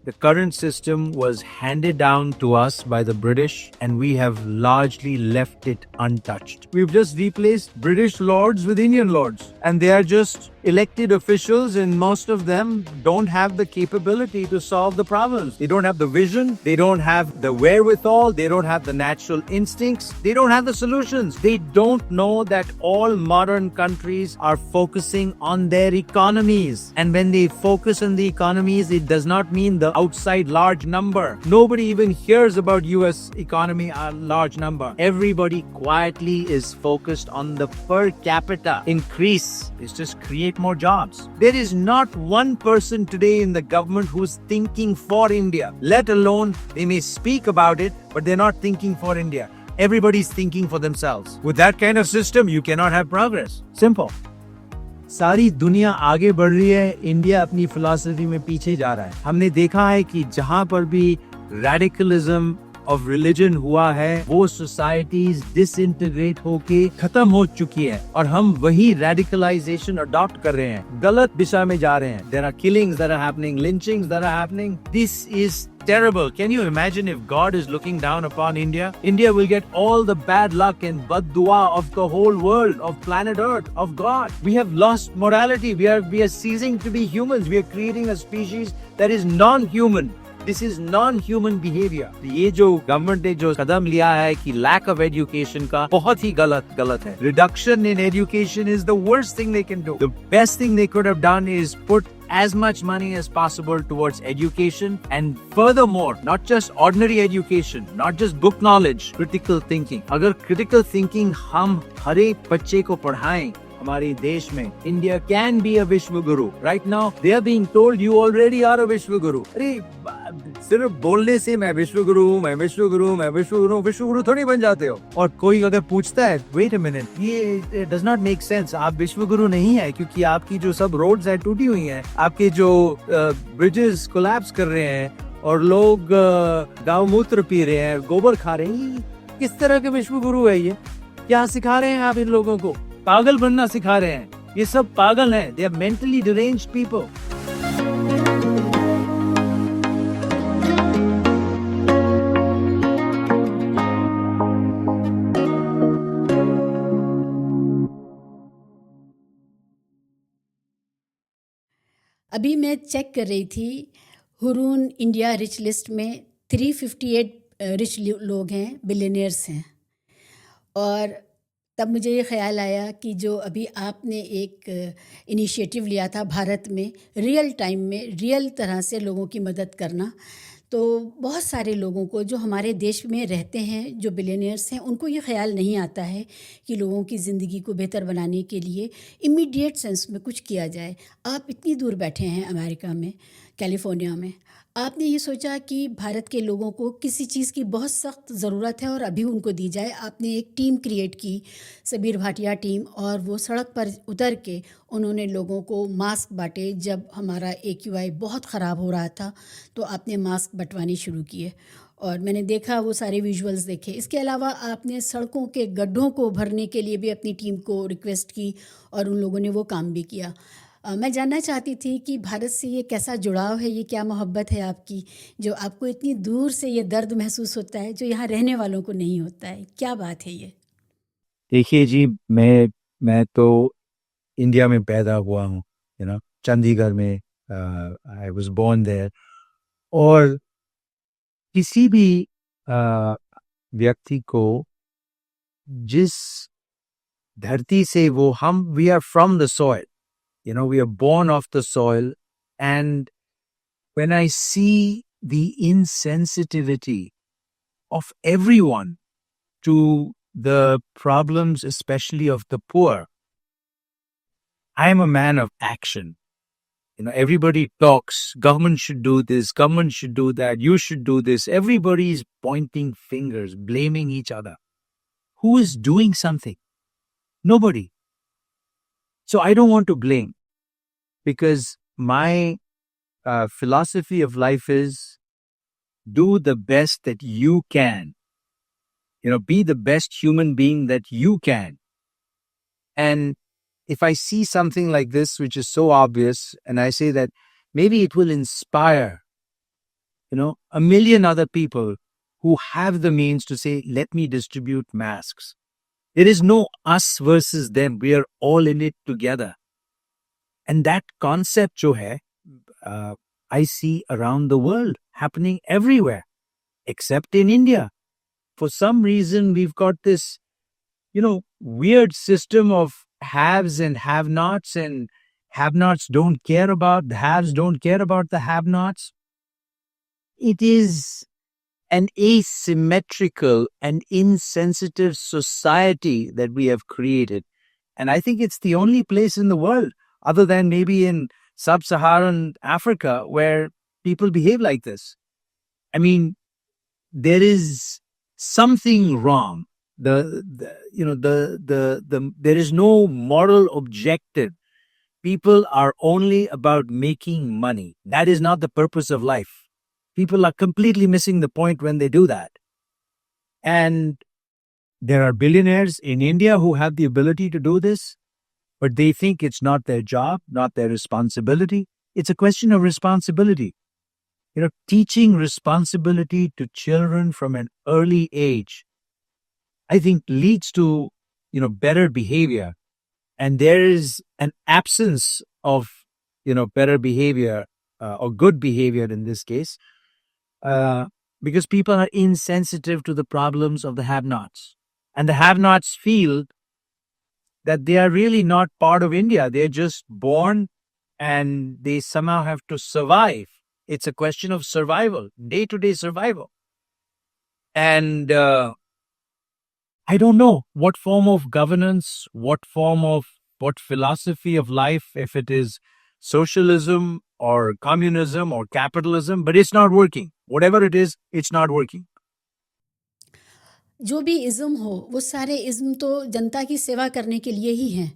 The current system was handed down to us by the British, and we have largely left it untouched. We've just replaced British lords with Indian lords, and they are just elected officials, and most of them don't have the capability to solve the problems. They don't have the vision, they don't have the wherewithal, they don't have the natural instincts, they don't have the solutions. They don't know that all modern countries are focusing on their economies. And when they focus on the economies, it does not mean the outside large number. Nobody even hears about US economy a large number. Everybody quietly is focused on the per capita increase. It's just create more jobs. There is not one person today in the government who's thinking for India, let alone they may speak about it, but they're not thinking for India. Everybody's thinking for themselves. With that kind of system, you cannot have progress. Simple. सारी दुनिया आगे बढ़ रही है, India अपनी philosophy में पीछे जा रहा है। हमने देखा है कि जहां पर भी रेडिकलिज्म ऑफ रिलीजन हुआ है, वो सोसाइटीज डिसइंटीग्रेट होके खत्म हो चुकी है और हम वही रेडिकलाइजेशन अडॉप्ट कर रहे हैं, गलत दिशा में जा रहे हैं। There are killings that are happening, lynchings that are happening. This is terrible. Can you imagine if God is looking down upon India? India will get all the bad luck and bad dua of the whole world, of planet Earth, of God. We have lost morality. We are ceasing to be humans. We are creating a species that is non-human. This is non-human behavior. ये जो government ने जो कदम लिया है कि lack of education का, बहुत ही गलत है. Reduction in education is the worst thing they can do. The best thing they could have done is put as much money as possible towards education, and furthermore, not just ordinary education, not just book knowledge, critical thinking. अगर critical thinking हम हर एक बच्चे को पढ़ाएं हमारे देश में, India can be a विश्व गुरु. Right now, they are being told you already are a विश्व गुरु. अरे सिर्फ बोलने से मैं विश्व गुरु हूँ, मैं विश्व गुरु हूँ, मैं विश्व गुरु हूँ, विश्व गुरु थोड़ी बन जाते हो. और कोई अगर पूछता है, wait a minute, ये does not make sense. आप विश्व गुरु नहीं है क्योंकि आपकी जो सब रोड्स है टूटी हुई हैं, आपके जो ब्रिजेस कोलैप्स कर रहे हैं और लोग गाँव मूत्र पी रहे हैं, गोबर खा रहे हैं. किस तरह के विश्व गुरु है ये? क्या सिखा रहे हैं आप इन लोगों को? पागल बनना सिखा रहे हैं. ये सब पागल हैं. They are mentally deranged people. अभी मैं चेक कर रही थी, हुरून इंडिया रिच लिस्ट में 358 रिच लोग हैं, बिलियनियर्स हैं। और तब मुझे ये ख्याल आया कि जो अभी आपने एक इनिशिएटिव लिया था भारत में, रियल टाइम में रियल तरह से लोगों की मदद करना, तो बहुत सारे लोगों को जो हमारे देश में रहते हैं, जो बिलियनियर्स हैं, उनको ये ख्याल नहीं आता है कि लोगों की ज़िंदगी को बेहतर बनाने के लिए इमीडिएट सेंस में कुछ किया जाए। आप इतनी दूर बैठे हैं अमेरिका में, कैलिफोर्निया में, आपने ये सोचा कि भारत के लोगों को किसी चीज़ की बहुत सख्त ज़रूरत है और अभी उनको दी जाए। आपने एक टीम क्रिएट की, सबीर भाटिया टीम, और वो सड़क पर उतर के उन्होंने लोगों को मास्क बांटे। जब हमारा AQI बहुत ख़राब हो रहा था तो आपने मास्क बंटवाने शुरू किए और मैंने देखा, वो सारे विजुअल्स देखे। इसके अलावा आपने सड़कों के गड्ढों को भरने के लिए भी अपनी टीम को रिक्वेस्ट की और उन लोगों ने वो काम भी किया। मैं जानना चाहती थी कि भारत से ये कैसा जुड़ाव है, ये क्या मोहब्बत है आपकी, जो आपको इतनी दूर से ये दर्द महसूस होता है जो यहाँ रहने वालों को नहीं होता है? क्या बात है ये? देखिए जी, मैं तो इंडिया में पैदा हुआ हूँ, चंडीगढ़ में. I was born there. और किसी भी व्यक्ति को जिस धरती से we are from the soil, we are born of the soil, and when I see the insensitivity of everyone to the problems, especially of the poor, I am a man of action. Everybody talks, government should do this, government should do that, you should do this. Everybody is pointing fingers, blaming each other. Who is doing something? Nobody. So I don't want to blame, because my philosophy of life is do the best that you can. Be the best human being that you can. And if I see something like this, which is so obvious, and I say that maybe it will inspire a million other people who have the means to say, let me distribute masks. There is no us versus them. We are all in it together. And that concept, jo hai, I see around the world happening everywhere, except in India. For some reason, we've got this, weird system of haves and have-nots, and have-nots don't care about the haves, don't care about the have-nots. It is an asymmetrical and insensitive society that we have created. And I think it's the only place in the world, other than maybe in sub-Saharan Africa, where people behave like this. I mean, there is something wrong. There is no moral objective. People are only about making money. That is not the purpose of life. People are completely missing the point when they do that. And there are billionaires in India who have the ability to do this, but they think it's not their job, not their responsibility. It's a question of responsibility. Teaching responsibility to children from an early age, I think, leads to, better behavior. And there is an absence of, better behavior or good behavior in this case, because people are insensitive to the problems of the have-nots. And the have-nots feel that they are really not part of India. They're just born and they somehow have to survive. It's a question of survival, day-to-day survival. And I don't know what form of governance, what philosophy of life, if it is socialism or communism or capitalism, but it's not working. Whatever it is, it's not working. जो भी ism हो, वो सारे ism तो जनता की सेवा करने के लिए ही हैं।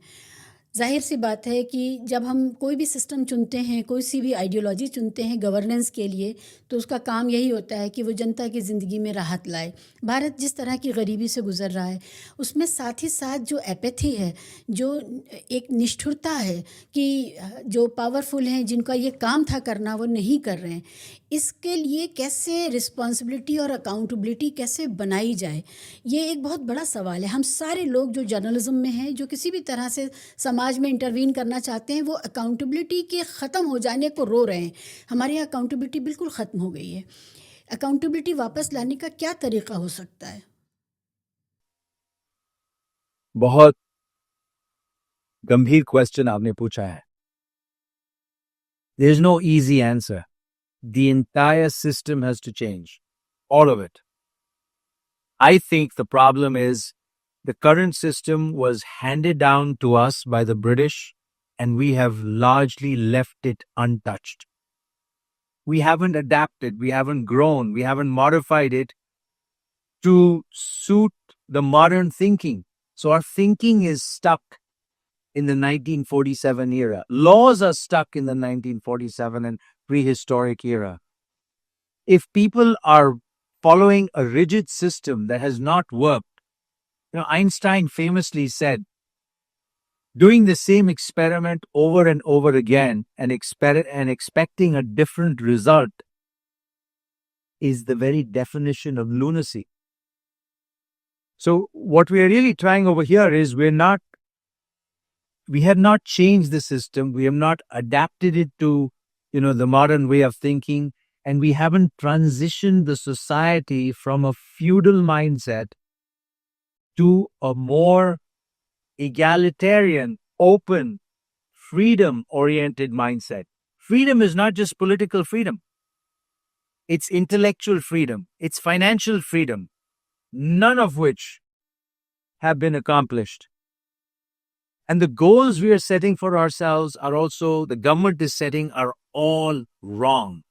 ज़ाहिर सी बात है कि जब हम कोई भी सिस्टम चुनते हैं, कोई सी भी आइडियोलॉजी चुनते हैं गवर्नेंस के लिए, तो उसका काम यही होता है कि वो जनता की ज़िंदगी में राहत लाए। भारत जिस तरह की गरीबी से गुज़र रहा है, उसमें साथ ही साथ जो एपैथी है, जो एक निष्ठुरता है कि जो पावरफुल हैं, जिनका ये काम था करना, वो नहीं कर रहे हैं। इसके लिए कैसे रिस्पॉन्सिबिलिटी और अकाउंटेबिलिटी कैसे बनाई जाए, ये एक बहुत बड़ा सवाल है। हम सारे लोग जो जर्नलिज्म में हैं, जो किसी भी तरह से समाज में इंटरवीन करना चाहते हैं, वो अकाउंटेबिलिटी के ख़त्म हो जाने को रो रहे हैं। हमारे यहाँ अकाउंटेबिलिटी बिल्कुल ख़त्म हो गई है। अकाउंटेबिलिटी वापस लाने का क्या तरीका हो सकता है? बहुत गंभीर क्वेश्चन आपने पूछा है. There is no easy answer. The entire system has to change. All of it. I think the problem is the current system was handed down to us by the British, and we have largely left it untouched. We haven't adapted, we haven't grown, we haven't modified it to suit the modern thinking. So our thinking is stuck in the 1947 era. Laws are stuck in the 1947 and prehistoric era. If people are following a rigid system that has not worked, Einstein famously said, doing the same experiment over and over again and expecting a different result is the very definition of lunacy. So what we are really trying over here is we have not changed the system. We have not adapted it to, the modern way of thinking. And we haven't transitioned the society from a feudal mindset to a more egalitarian, open, freedom-oriented mindset. Freedom is not just political freedom. It's intellectual freedom. It's financial freedom. None of which have been accomplished. And the goals we are setting for ourselves are also, the government is setting, are all wrong.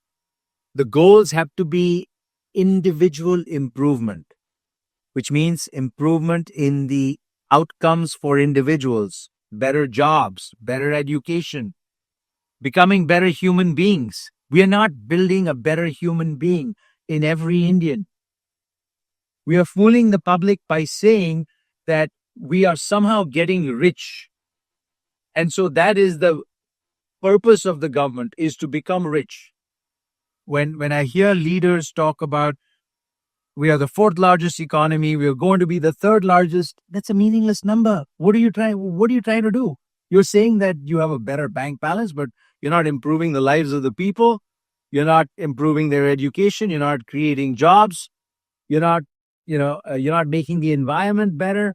The goals have to be individual improvement, which means improvement in the outcomes for individuals, better jobs, better education, becoming better human beings. We are not building a better human being in every Indian. We are fooling the public by saying that we are somehow getting rich. And so that is the purpose of the government, is to become rich. when I hear leaders talk about we are the fourth largest economy, we are going to be the third largest, that's a meaningless number. What are you trying to do? You're saying that you have a better bank balance, but you're not improving the lives of the people. You're not improving their education. You're not creating jobs. You're not, you're not making the environment better.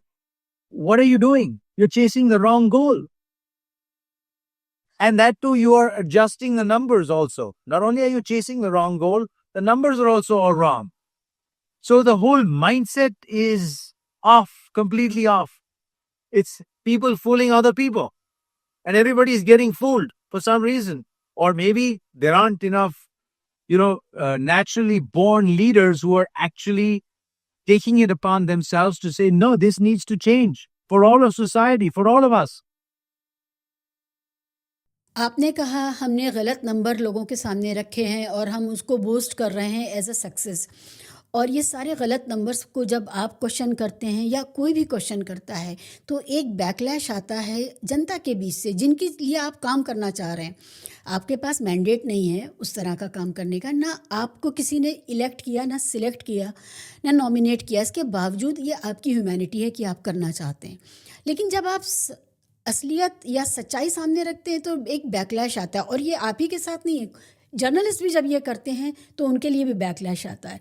What are you doing? You're chasing the wrong goal. And that too, you are adjusting the numbers also. Not only are you chasing the wrong goal, the numbers are also all wrong. So the whole mindset is off, completely off. It's people fooling other people. And everybody is getting fooled for some reason. Or maybe there aren't enough, naturally born leaders who are actually taking it upon themselves to say, no, this needs to change for all of society, for all of us. आपने कहा हमने गलत number लोगों के सामने रखे हैं और हम उसको बूस्ट कर रहे हैं एज अ सक्सेस। और ये सारे गलत नंबर्स को जब आप क्वेश्चन करते हैं या कोई भी क्वेश्चन करता है तो एक बैकलैश आता है जनता के बीच से, जिनके लिए आप काम करना चाह रहे हैं। आपके पास मैंडेट नहीं है उस तरह का काम करने का, ना आपको किसी ने इलेक्ट किया, ना सिलेक्ट किया, ना नॉमिनेट किया। इसके बावजूद ये आपकी ह्यूमैनिटी है कि आप करना चाहते हैं। लेकिन जब आप असलियत या सच्चाई सामने रखते हैं तो एक बैकलैश आता है। और ये आप ही के साथ नहीं है, जर्नलिस्ट भी जब ये करते हैं तो उनके लिए भी बैकलैश आता है।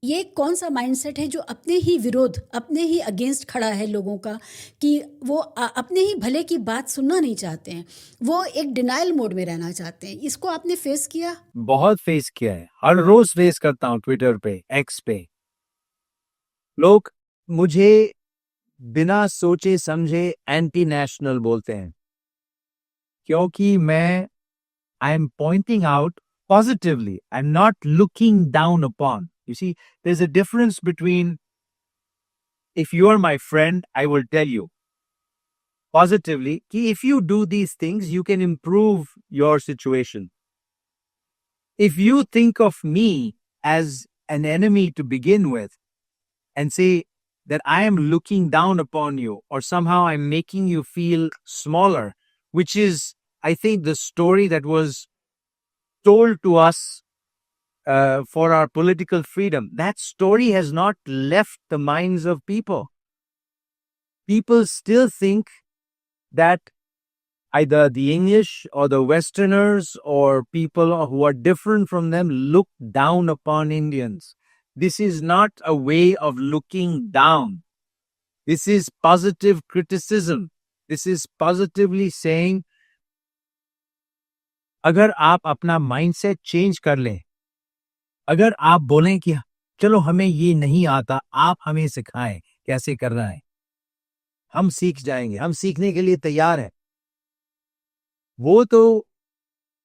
ये कौन सा माइंडसेट है जो अपने ही विरोध, अपने ही अगेंस्ट खड़ा है लोगों का, कि वो अपने ही भले की बात सुनना नहीं चाहते हैं, वो एक डिनाइल मोड में रहना चाहते हैं। इसको आपने फेस किया? बहुत फेस किया है, हर रोज फेस करता हूँ। ट्विटर पे, एक्स पे लोग मुझे बिना सोचे समझे एंटी नेशनल बोलते हैं, क्योंकि मैं I am pointing out positively, I am not looking down upon. You see, there's a difference between, if you are my friend, I will tell you positively कि if you do these things, you can improve your situation. If you think of me as an enemy to begin with and say that I am looking down upon you or somehow I'm making you feel smaller, which is, I think, the story that was told to us for our political freedom. That story has not left the minds of people. People still think that either the English or the Westerners or people who are different from them look down upon Indians. This is not a way of looking down. This is positive criticism. This is positively saying, अगर आप अपना mindset change कर लें, अगर आप बोलें कि चलो हमें ये नहीं आता, आप हमें सिखाएं कैसे करना है, हम सीख जाएंगे, हम सीखने के लिए तैयार हैं। वो तो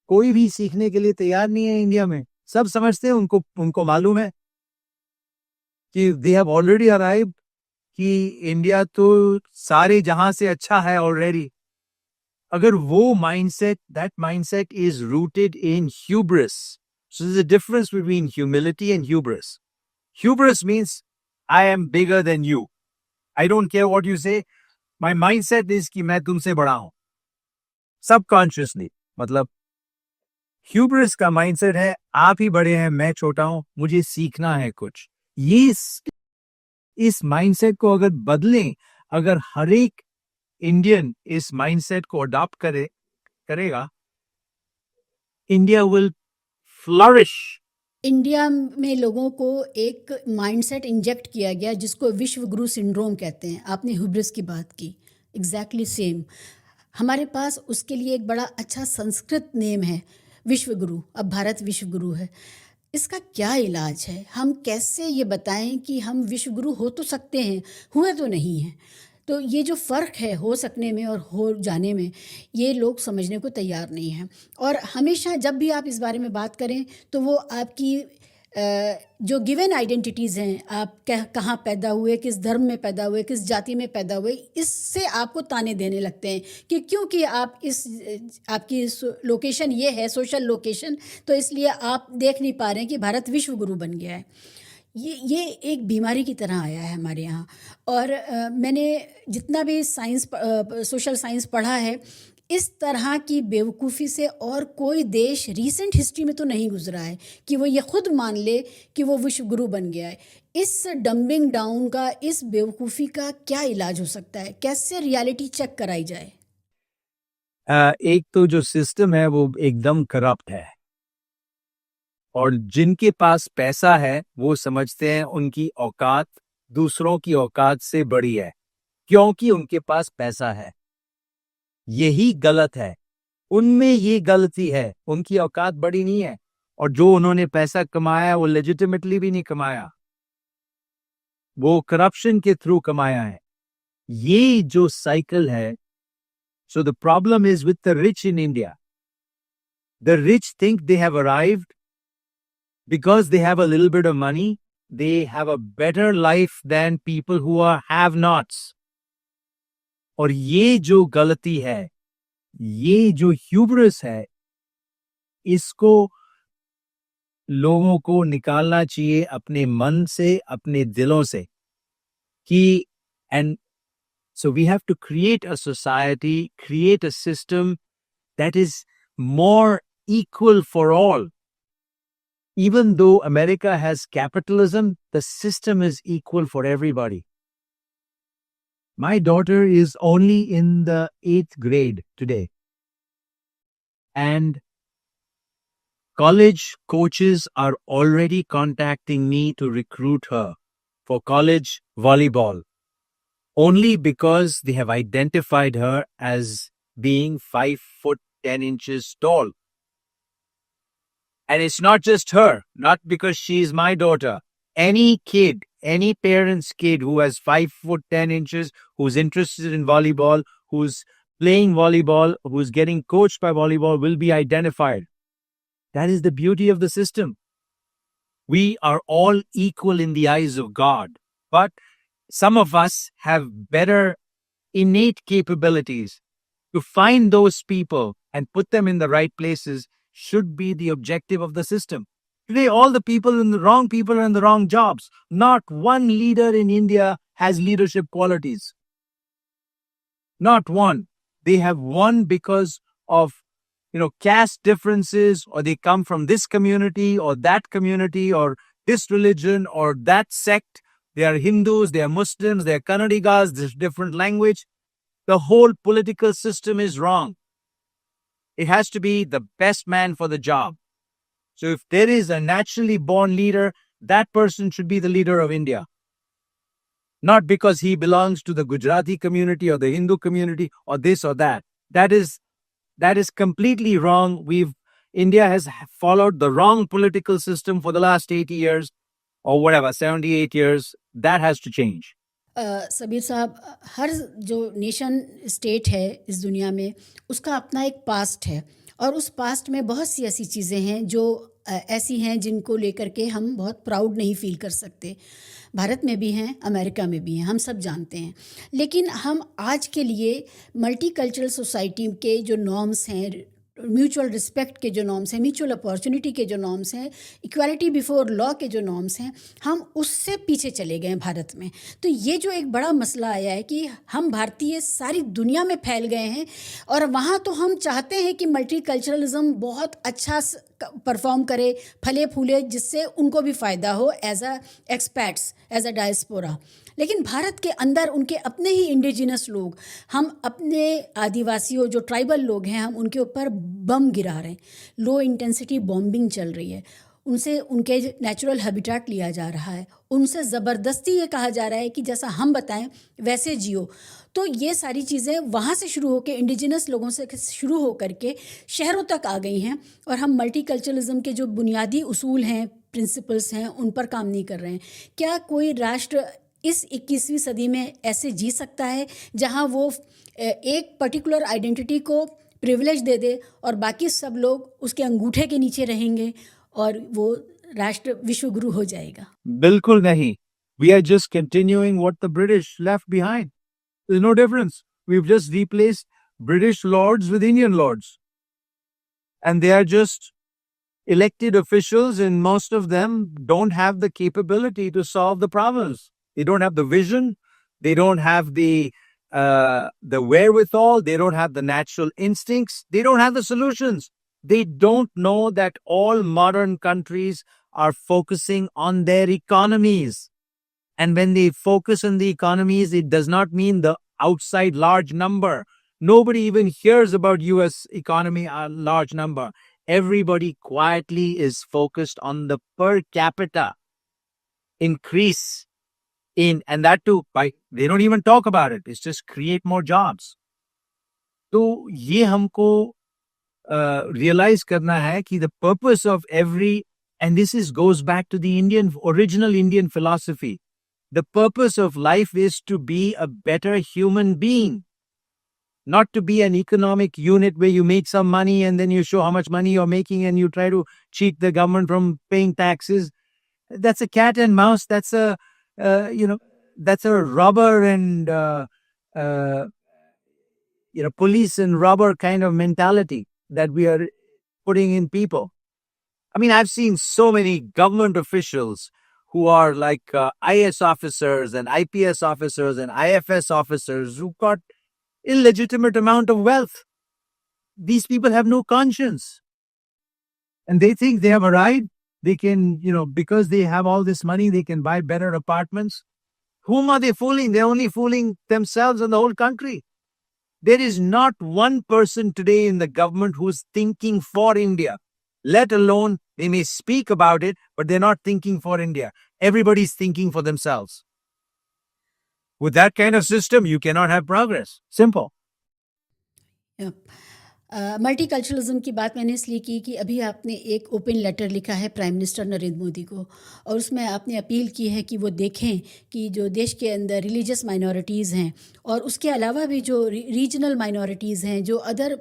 कोई भी सीखने के लिए तैयार नहीं है इंडिया में। सब समझते हैं, उनको मालूम है कि दे हैव ऑलरेडी अराइव्ड, कि इंडिया तो सारे जहां से अच्छा है ऑलरेडी। अगर वो mindset, that mindset is rooted in hubris. So there's a difference between humility and hubris. Hubris means I am bigger than you. I don't care what you say. My mindset is कि मैं तुमसे बड़ा हूं. Subconsciously. मतलब hubris का mindset है आप ही बड़े हैं, मैं छोटा हूं, मुझे सीखना है कुछ. ये इस mindset को अगर बदलें, अगर हर एक इंडियन इस mindset को अडॉप्ट करेगा, India will flourish. इंडिया में लोगों को एक माइंडसेट इंजेक्ट किया गया जिसको विश्व गुरु सिंड्रोम कहते हैं। आपने हुब्रिस की बात की, एग्जैक्टली सेम। हमारे पास उसके लिए एक बड़ा अच्छा संस्कृत नेम है, विश्व गुरु। अब भारत विश्व गुरु है। इसका क्या इलाज है? हम कैसे ये बताएं कि हम विश्व गुरु हो तो सकते हैं, हुए तो नहीं हैं। तो ये जो फ़र्क है हो सकने में और हो जाने में, ये लोग समझने को तैयार नहीं हैं। और हमेशा जब भी आप इस बारे में बात करें तो वो आपकी जो गिवन आइडेंटिटीज़ हैं, आप कहाँ पैदा हुए, किस धर्म में पैदा हुए, किस जाति में पैदा हुए, इससे आपको ताने देने लगते हैं कि क्योंकि आप आपकी लोकेशन ये है, सोशल लोकेशन, तो इसलिए आप देख नहीं पा रहे हैं कि भारत विश्व गुरु बन गया है। ये एक बीमारी की तरह आया है हमारे यहाँ। और मैंने जितना भी साइंस, सोशल साइंस पढ़ा है, इस तरह की बेवकूफ़ी से और कोई देश रीसेंट हिस्ट्री में तो नहीं गुजरा है कि वो ये खुद मान ले कि वो विश्व गुरु बन गया है। इस डंबिंग डाउन का, इस बेवकूफ़ी का क्या इलाज हो सकता है? कैसे रियलिटी चेक कराई जाए? एक तो जो सिस्टम है वो एकदम करप्ट है और जिनके पास पैसा है वो समझते हैं उनकी औकात दूसरों की औकात से बड़ी है क्योंकि उनके पास पैसा है। यही गलत है। उनमें ये गलती है, उनकी औकात बड़ी नहीं है और जो उन्होंने पैसा कमाया वो लेजिटिमेटली भी नहीं कमाया, वो करप्शन के थ्रू कमाया है। ये जो साइकिल है, so the problem is with the rich in India. The rich think they have arrived because they have a little bit of money, they have a better life than people who are have nots. और ये जो गलती है, ये जो hubris है, इसको लोगों को निकालना चाहिए अपने मन से, अपने दिलों से कि and so we have to create a society, create a system that is more equal for all. Even though America has capitalism, the system is equal for everybody. My daughter is only in the 8th grade today. And college coaches are already contacting me to recruit her for college volleyball. Only because they have identified her as being 5 foot 10 inches tall. And it's not just her, not because she's my daughter. Any kid, any parent's kid who has 5 foot 10 inches, who's interested in volleyball, who's playing volleyball, who's getting coached by volleyball will be identified. That is the beauty of the system. We are all equal in the eyes of God, but some of us have better innate capabilities. To find those people and put them in the right places should be the objective of the system. Today, all the wrong people are in the wrong jobs. Not one leader in India has leadership qualities. Not one. They have won because of, caste differences, or they come from this community or that community or this religion or that sect. They are Hindus, they are Muslims, they are Kannadigas, there's different language. The whole political system is wrong. It has to be the best man for the job. So if there is a naturally born leader, that person should be the leader of India. Not because he belongs to the Gujarati community or the Hindu community or this or that. That is completely wrong. India has followed the wrong political system for the last 80 years or whatever, 78 years. That has to change. Sabir साहब, हर जो nation state है इस दुनिया में, उसका अपना एक past है और उस पास्ट में बहुत सी ऐसी चीज़ें हैं जो ऐसी हैं जिनको लेकर के हम बहुत प्राउड नहीं फील कर सकते। भारत में भी हैं, अमेरिका में भी हैं, हम सब जानते हैं। लेकिन हम आज के लिए मल्टीकल्चरल सोसाइटी के जो नॉर्म्स हैं, म्यूचुअल रिस्पेक्ट के जो नॉर्म्स हैं, म्यूचुअल अपॉर्चुनिटी के जो नॉर्म्स हैं, इक्वालिटी बिफोर लॉ के जो नॉर्म्स हैं, हम उससे पीछे चले गए हैं भारत में। तो ये जो एक बड़ा मसला आया है कि हम भारतीय सारी दुनिया में फैल गए हैं और वहाँ तो हम चाहते हैं कि मल्टीकल्चरलिज्म बहुत अच्छा परफॉर्म करे, फले फूले, जिससे उनको भी फ़ायदा हो as a expats, as a diaspora. लेकिन भारत के अंदर उनके अपने ही इंडिजिनस लोग, हम अपने आदिवासियों जो ट्राइबल लोग हैं, हम उनके ऊपर बम गिरा रहे हैं। लो इंटेंसिटी बॉम्बिंग चल रही है, उनसे उनके नेचुरल हैबिटेट लिया जा रहा है, उनसे ज़बरदस्ती ये कहा जा रहा है कि जैसा हम बताएं वैसे जियो। तो ये सारी चीज़ें वहाँ से शुरू होकर, इंडिजिनस लोगों से शुरू होकर के शहरों तक आ गई हैं और हम मल्टीकल्चरलिज्म के जो बुनियादी उसूल हैं, प्रिंसिपल्स हैं, उन पर काम नहीं कर रहे हैं। क्या कोई राष्ट्र इस 21वीं सदी में ऐसे जी सकता है जहाँ वो एक पर्टिकुलर आइडेंटिटी को प्रिविलेज दे दे और बाकी सब लोग उसके अंगूठे के नीचे रहेंगे और वो राष्ट्र विश्व गुरु हो जाएगा? बिल्कुल नहीं. We are just continuing what the British left behind. There's no difference. We've just replaced British lords with Indian lords. And they are just elected officials, and most of them don't have the capability to solve the problems. They don't have the vision. They don't have the the wherewithal, they don't have the natural instincts, they don't have the solutions. They don't know that all modern countries are focusing on their economies. And when they focus on the economies, it does not mean the outside large number. Nobody even hears about US economy a large number. Everybody quietly is focused on the per capita increase in, and that too by, they don't even talk about it. It's just create more jobs. तो ये हमको realize करना है कि the purpose of every, and this is goes back to the original Indian philosophy. The purpose of life is to be a better human being, not to be an economic unit where you make some money and then you show how much money you're making and you try to cheat the government from paying taxes. That's a cat and mouse. That's a, that's a robber and, police and robber kind of mentality that we are putting in people. I mean, I've seen so many government officials who are like IS officers and IPS officers and IFS officers who got illegitimate amount of wealth. These people have no conscience. And they think they have a right. They can, because they have all this money, they can buy better apartments. Whom are they fooling? They're only fooling themselves and the whole country. There is not one person today in the government who's thinking for India, let alone they may speak about it, but they're not thinking for India. Everybody's thinking for themselves. With that kind of system, you cannot have progress. Simple. Multiculturalism की बात मैंने इसलिए की कि अभी आपने एक open letter लिखा है प्राइम मिनिस्टर नरेंद्र मोदी को, और उसमें आपने अपील की है कि वो देखें कि जो देश के अंदर रिलीजियस माइनॉरिटीज़ हैं और उसके अलावा भी जो रीजनल माइनॉरिटीज़ हैं, जो अदर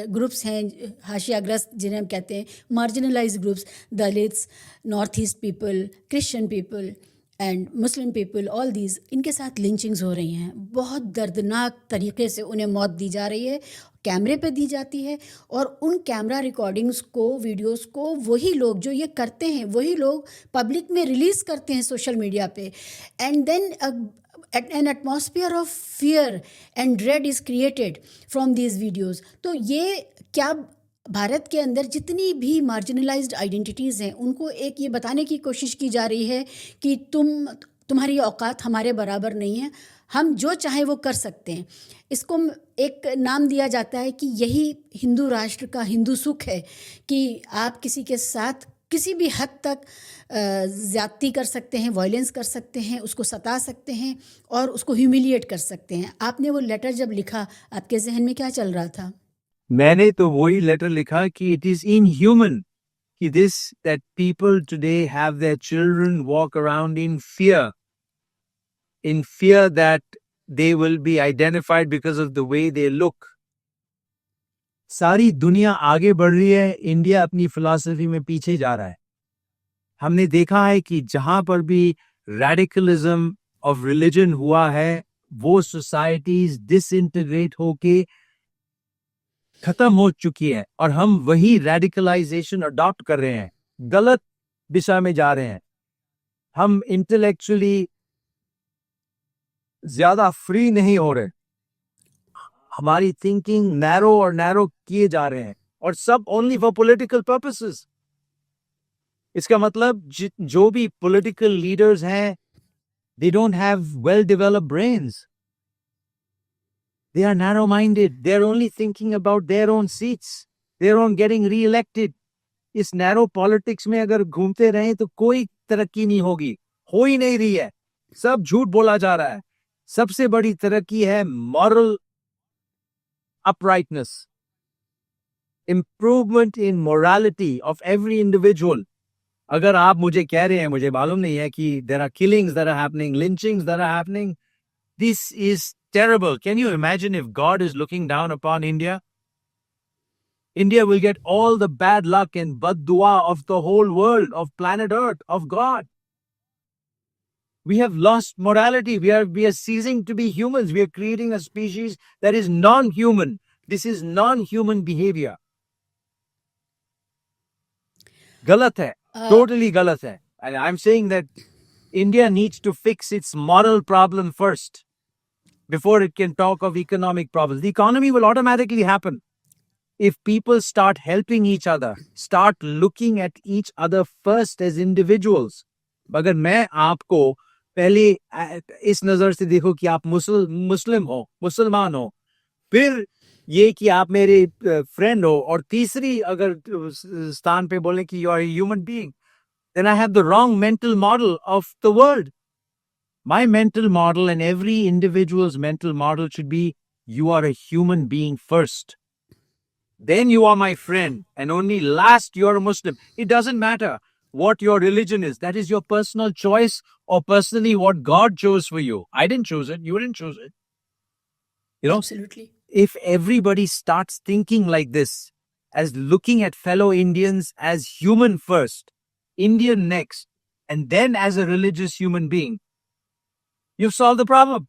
ग्रुप्स हैं हाशियाग्रस्त जिन्हें हम कहते हैं, marginalised groups, Dalits, north east people, Christian people and Muslim people, all these, इनके साथ लिंचिंग्स हो रही हैं। बहुत दर्दनाक तरीके से उन्हें मौत दी जा रही है, कैमरे पे दी जाती है, और उन कैमरा रिकॉर्डिंग्स को, वीडियोस को वही लोग जो ये करते हैं वही लोग पब्लिक में रिलीज़ करते हैं सोशल मीडिया पे, and then an atmosphere of fear and dread is created from these videos. तो ये क्या भारत के अंदर जितनी भी मार्जिनलाइज्ड आइडेंटिटीज़ हैं उनको एक ये बताने की कोशिश की जा रही है कि तुम्हारी औकात हमारे बराबर नहीं है, हम जो चाहें वो कर सकते हैं। इसको एक नाम दिया जाता है कि यही हिंदू राष्ट्र का हिंदू सुख है कि आप किसी के साथ किसी भी हद तक ज़्यादती कर सकते हैं, वायलेंस कर सकते हैं, उसको सता सकते हैं और उसको ह्यूमिलिएट कर सकते हैं। आपने वो लेटर जब लिखा, आपके जहन में क्या चल रहा था? मैंने तो वही लेटर लिखा कि इट इज इनह्यूमन कि this that people today have their children walk around in fear that they will be identified because of the way they look. सारी दुनिया आगे बढ़ रही है, इंडिया अपनी फिलॉसफी में पीछे जा रहा है। हमने देखा है कि जहां पर भी रेडिकलिज्म ऑफ रिलीजन हुआ है, वो सोसाइटीज डिसइंटीग्रेट होके खत्म हो चुकी है और हम वही रेडिकलाइजेशन अडॉप्ट कर रहे हैं, गलत दिशा में जा रहे हैं। हम इंटेलेक्चुअली ज्यादा फ्री नहीं हो रहे, हमारी थिंकिंग नैरो और नैरो किए जा रहे हैं, और सब ओनली फॉर पॉलिटिकल पर्पसेस। इसका मतलब जो भी पॉलिटिकल लीडर्स हैं, they don't have well developed brains, they are narrow minded, they are only thinking about their own seats, their own getting re-elected. इस नैरो पॉलिटिक्स में अगर घूमते रहें तो कोई तरक्की नहीं होगी, हो ही नहीं रही है, सब झूठ बोला जा रहा है। सबसे बड़ी तरक्की है moral uprightness, improvement in morality of every individual. अगर आप मुझे कह रहे हैं, मुझे मालूम नहीं है कि there are killings that are happening, lynchings that are happening, this is terrible. Can you imagine if God is looking down upon India? India will get all the bad luck and bad dua of the whole world, of planet Earth, of God. We have lost morality. We are ceasing to be humans. We are creating a species that is non-human. This is non-human behavior. Galat hai. Totally galat hai. And I'm saying that India needs to fix its moral problem first. before it can talk of economic problems. The economy will automatically happen if people start helping each other, start looking at each other first as individuals. अगर मैं आपको पहले इस नजर से देखो कि आप मुस्लिम हो, मुसलमान हो, फिर ये कि आप मेरे फ्रेंड हो, और तीसरी अगर स्थान पे बोले कि you are a human being, then I have the wrong mental model of the world. My mental model and every individual's mental model should be, you are a human being first. Then you are my friend, and only last you are a Muslim. It doesn't matter what your religion is. That is your personal choice, or personally what God chose for you. I didn't choose it. You didn't choose it. You know, Absolutely. if everybody starts thinking like this, as looking at fellow Indians as human first, Indian next, and then as a religious human being, you've solved the problem.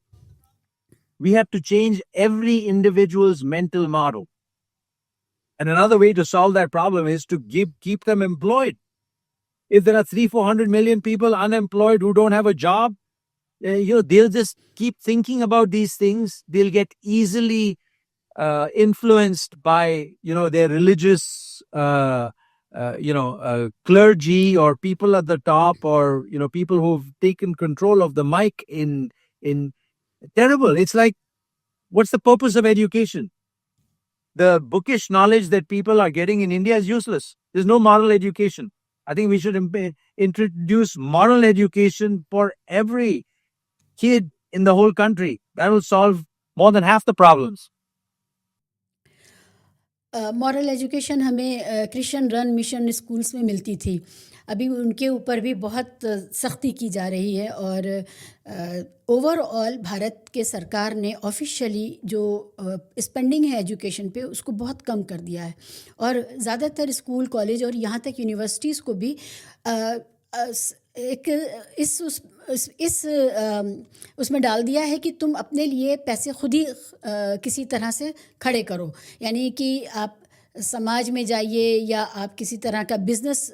We have to change every individual's mental model. And another way to solve that problem is to keep them employed. If there are 400 million people unemployed who don't have a job, they'll just keep thinking about these things. They'll get easily influenced by, their religious, clergy, or people at the top, or, people who've taken control of the mic in terrible. It's like, what's the purpose of education? The bookish knowledge that people are getting in India is useless. There's no moral education. I think we should introduce moral education for every kid in the whole country. That will solve more than half the problems. Moral education हमें Christian run mission schools में मिलती थी। अभी उनके ऊपर भी बहुत सख्ती की जा रही है, और ओवरऑल भारत के सरकार ने ऑफिशियली जो स्पेंडिंग है एजुकेशन पे, उसको बहुत कम कर दिया है। और ज़्यादातर स्कूल, कॉलेज और यहाँ तक यूनिवर्सिटीज़ को भी एक उसमें डाल दिया है कि तुम अपने लिए पैसे खुद ही किसी तरह से खड़े करो। यानी कि आप समाज में जाइए, या आप किसी तरह का बिजनेस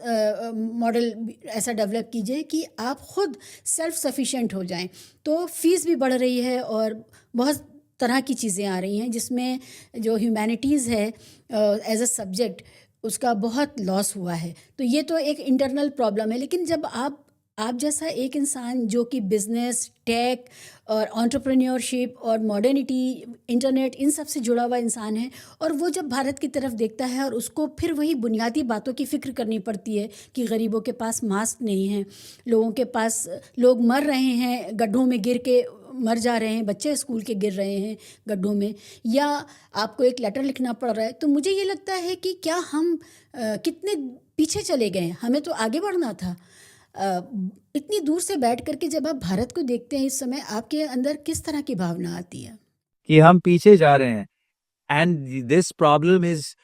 मॉडल ऐसा डेवलप कीजिए कि आप खुद सेल्फ सफिशिएंट हो जाएं। तो फीस भी बढ़ रही है, और बहुत तरह की चीज़ें आ रही हैं जिसमें जो ह्यूमैनिटीज़ है एज अ सब्जेक्ट, उसका बहुत लॉस हुआ है। तो ये तो एक इंटरनल प्रॉब्लम है। लेकिन जब आप जैसा एक इंसान जो कि बिज़नेस, टेक और एंटरप्रेन्योरशिप और मॉडर्निटी, इंटरनेट, इन सब से जुड़ा हुआ इंसान है, और वो जब भारत की तरफ देखता है, और उसको फिर वही बुनियादी बातों की फ़िक्र करनी पड़ती है कि गरीबों के पास मास्क नहीं है, लोगों के पास, लोग मर रहे हैं, गड्ढों में गिर के मर जा रहे हैं, बच्चे स्कूल के गिर रहे हैं गड्ढों में, या आपको एक लेटर लिखना पड़ रहा है। तो मुझे ये लगता है कि क्या हम कितने पीछे चले गए हैं। हमें तो आगे बढ़ना था। इतनी दूर से बैठ करके जब आप भारत को देखते हैं इस समय, आपके अंदर किस तरह की भावना आती है? कि हम पीछे जा रहे हैं, and this problem is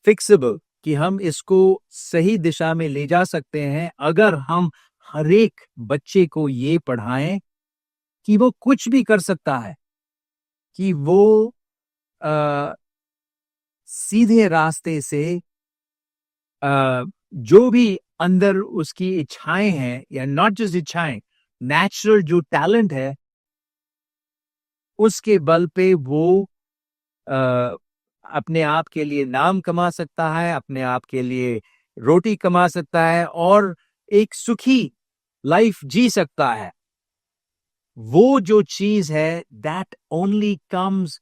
fixable, कि हम इसको सही दिशा में ले जा सकते हैं अगर हम हर एक बच्चे को ये पढ़ाएं कि वो कुछ भी कर सकता है, कि वो सीधे रास्ते से जो भी अंदर उसकी इच्छाएं हैं, या नॉट जस्ट इच्छाएं, नेचुरल जो टैलेंट है, उसके बल पे वो अपने आप के लिए नाम कमा सकता है, अपने आप के लिए रोटी कमा सकता है, और एक सुखी लाइफ जी सकता है। वो जो चीज है, that only comes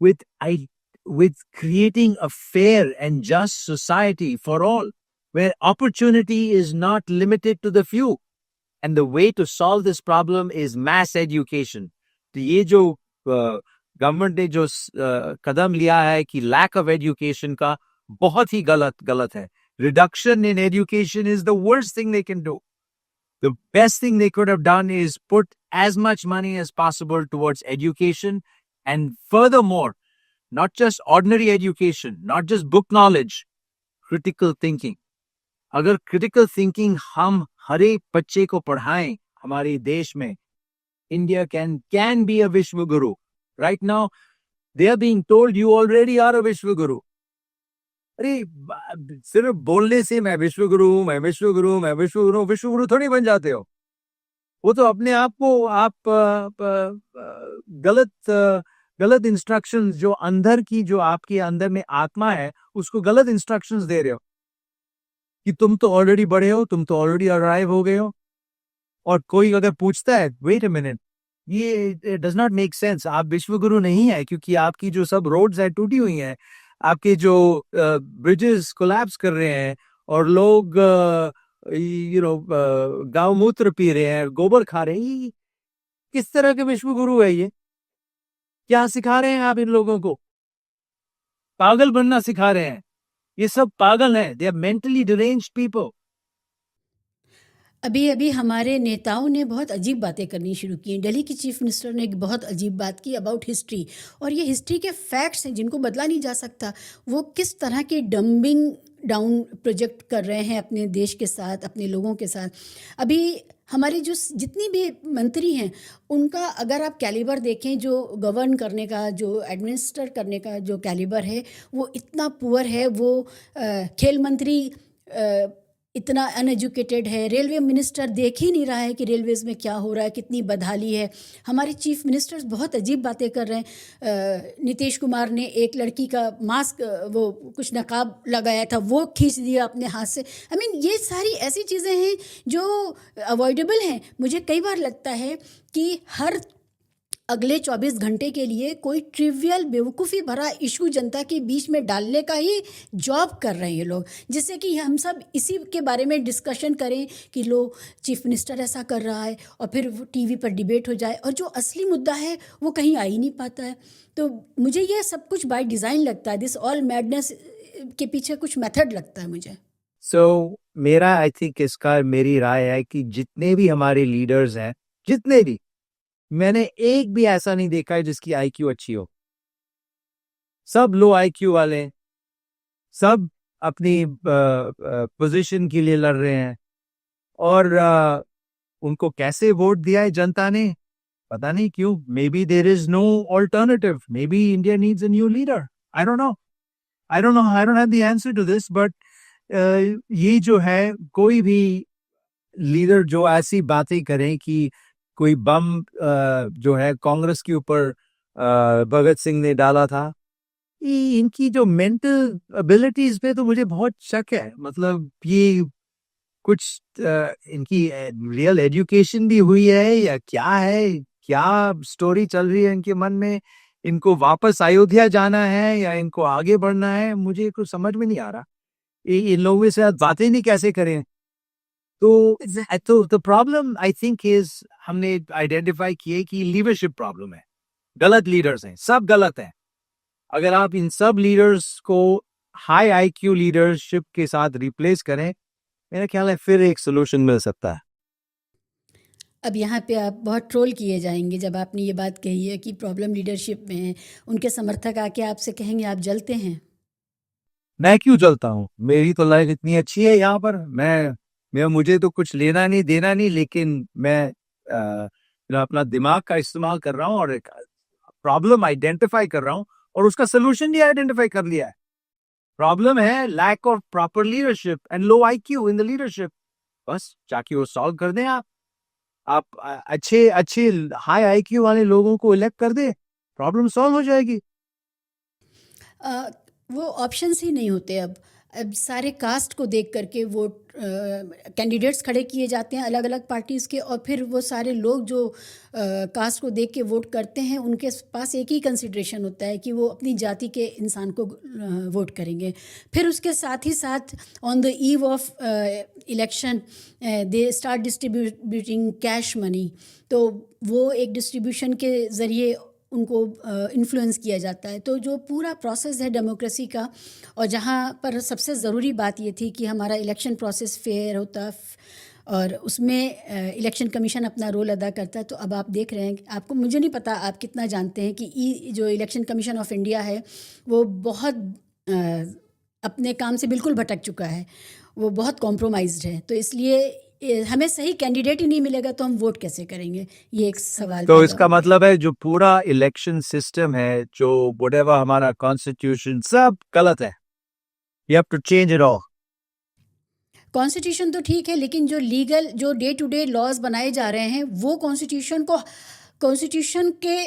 with creating a fair and just society for all, where opportunity is not limited to the few. And the way to solve this problem is mass education. तो ये जो government ने जो कदम लिया है कि lack of education का, बहुत ही गलत है। Reduction in education is the worst thing they can do. The best thing they could have done is put as much money as possible towards education, and furthermore, not just ordinary education, not just book knowledge, critical thinking. अगर critical thinking हम हर एक बच्चे को पढ़ाएं हमारे देश में, India can be a Vishwa Guru. Right now, they are being told you already are a Vishwa Guru. अरे सिर्फ बोलने से मैं विश्व गुरु हूं, मैं विश्व गुरु हूं, मैं विश्व गुरु हूं, विश्व गुरु थोड़ी बन जाते हो। वो तो अपने आप को आप गलत इंस्ट्रक्शंस, जो अंदर की जो आपके अंदर में आत्मा है उसको गलत इंस्ट्रक्शंस दे रहे हो कि तुम तो ऑलरेडी बड़े हो, तुम तो ऑलरेडी अराइव हो गए हो। और कोई अगर पूछता है वेट अ मिनट, ये डज नॉट मेक सेंस, आप विश्वगुरु नहीं है, क्योंकि आपकी जो सब रोड्स है टूटी हुई हैं, आपके जो ब्रिजेस कोलैप्स कर रहे हैं, और लोग गांव मूत्र पी रहे हैं, गोबर खा रहे हैं। ये किस तरह के विश्वगुरु है ये? क्या सिखा रहे हैं आप इन लोगों को? पागल बनना सिखा रहे हैं। ये सब पागल हैं, they are mentally deranged people. अभी अभी हमारे नेताओं ने बहुत अजीब बातें करनी शुरू की हैं। दिल्ली की चीफ मिनिस्टर ने एक बहुत अजीब बात की अबाउट हिस्ट्री, और ये हिस्ट्री के फैक्ट्स हैं जिनको बदला नहीं जा सकता। वो किस तरह के डम्बिंग डाउन प्रोजेक्ट कर रहे हैं अपने देश के साथ, अपने लोगों के साथ। अभी हमारी जो जितनी भी मंत्री हैं उनका अगर आप कैलिबर देखें, जो गवर्न करने का, जो एडमिनिस्टर करने का जो कैलिबर है वो इतना पुअर है। वो खेल मंत्री इतना अनएजुकेटेड है। रेलवे मिनिस्टर देख ही नहीं रहा है कि रेलवेज़ में क्या हो रहा है, कितनी बदहाली है। हमारे चीफ मिनिस्टर्स बहुत अजीब बातें कर रहे हैं। नीतीश कुमार ने एक लड़की का मास्क, वो कुछ नकाब लगाया था, वो खींच दिया अपने हाथ से। आई मीन ये सारी ऐसी चीज़ें हैं जो अवॉइडेबल हैं। मुझे कई बार लगता है कि हर अगले 24 घंटे के लिए कोई ट्रिवियल बेवकूफ़ी भरा इशू जनता के बीच में डालने का ही जॉब कर रहे हैं ये लोग, जिससे कि हम सब इसी के बारे में डिस्कशन करें कि लो चीफ मिनिस्टर ऐसा कर रहा है, और फिर वो टीवी पर डिबेट हो जाए, और जो असली मुद्दा है वो कहीं आ ही नहीं पाता है। तो मुझे ये सब कुछ बाय डिज़ाइन लगता है। दिस ऑल मैडनेस के पीछे कुछ मेथड लगता है मुझे। मेरा आई थिंक इसका मेरी राय है कि जितने भी हमारे लीडर्स हैं, जितने भी, मैंने एक भी ऐसा नहीं देखा है जिसकी आईक्यू अच्छी हो। सब लो आईक्यू वाले हैं, सब अपनी पोजीशन के लिए लड़ रहे हैं, और उनको कैसे वोट दिया है जनता ने पता नहीं क्यों। Maybe there is no alternative, maybe India needs a new leader, I don't know, I don't know, I don't have the answer to this, but ये जो है, कोई भी लीडर जो ऐसी बातें करें कि कोई बम जो है कांग्रेस के ऊपर भगत सिंह ने डाला था, इनकी जो मेंटल एबिलिटीज पे तो मुझे बहुत शक है। मतलब ये कुछ इनकी रियल एजुकेशन भी हुई है या क्या है? क्या स्टोरी चल रही है इनके मन में? इनको वापस अयोध्या जाना है या इनको आगे बढ़ना है? मुझे कुछ समझ में नहीं आ रहा। इन लोगों के साथ बातें नहीं कैसे करें? तो the problem I think is, हमने आइडेंटिफाई किए कि लीडरशिप प्रॉब्लम है। गलत लीडर्स हैं, सब गलत हैं। अगर आप इन सब लीडर्स को हाई आईक्यू लीडरशिप के साथ रिप्लेस करें, मेरा ख्याल है फिर एक सोल्यूशन मिल सकता है। अब यहाँ पे आप बहुत ट्रोल किए जाएंगे जब आपने ये बात कही है कि प्रॉब्लम लीडरशिप में है। उनके समर्थक आके आपसे कहेंगे आप जलते हैं। मैं क्यों जलता हूँ? मेरी तो लाइफ इतनी अच्छी है यहाँ पर। मैं मुझे तो कुछ लेना नहीं देना नहीं, लेकिन मैं अपना दिमाग का इस्तेमाल कर रहा हूँ और एक प्रॉब्लम आइडेंटिफाई कर रहा हूँ, और उसका सोल्यूशन भी आइडेंटिफाई कर लिया है। प्रॉब्लम है lack of proper leadership and low IQ in the leadership. बस जाके वो सॉल्व कर दें आप। अच्छे अच्छे हाई आईक्यू वाले लोगों को इलेक्ट कर दे, प्रॉब्लम सॉल्व हो जाएगी। अ, वो ऑप्शंस ही नहीं होते अब सारे कास्ट को देख करके वोट कैंडिडेट्स खड़े किए जाते हैं अलग अलग पार्टीज़ के, और फिर वो सारे लोग जो कास्ट को देख के वोट करते हैं उनके पास एक ही कंसिडरेशन होता है कि वो अपनी जाति के इंसान को वोट करेंगे। फिर उसके साथ ही साथ on the eve of election they start distributing cash money. तो वो एक डिस्ट्रीब्यूशन के ज़रिए उनको इन्फ्लुएंस किया जाता है। तो जो पूरा प्रोसेस है डेमोक्रेसी का, और जहाँ पर सबसे ज़रूरी बात ये थी कि हमारा इलेक्शन प्रोसेस फेयर होता और उसमें इलेक्शन कमीशन अपना रोल अदा करता है। तो अब आप देख रहे हैं, आपको, मुझे नहीं पता आप कितना जानते हैं कि जो इलेक्शन कमीशन ऑफ इंडिया है वो बहुत अपने काम से बिल्कुल भटक चुका है। वो बहुत कॉम्प्रोमाइज्ड है। तो इसलिए हमें सही कैंडिडेट ही नहीं मिलेगा तो हम वोट कैसे करेंगे, ये एक सवाल तो पैदा इसका होता है। मतलब है जो पूरा इलेक्शन सिस्टम है, जो व्हाटएवर हमारा कॉन्स्टिट्यूशन, सब गलत है। You have to change it all. Constitution तो ठीक है, लेकिन जो लीगल जो डे टू डे लॉज बनाए जा रहे हैं वो कॉन्स्टिट्यूशन के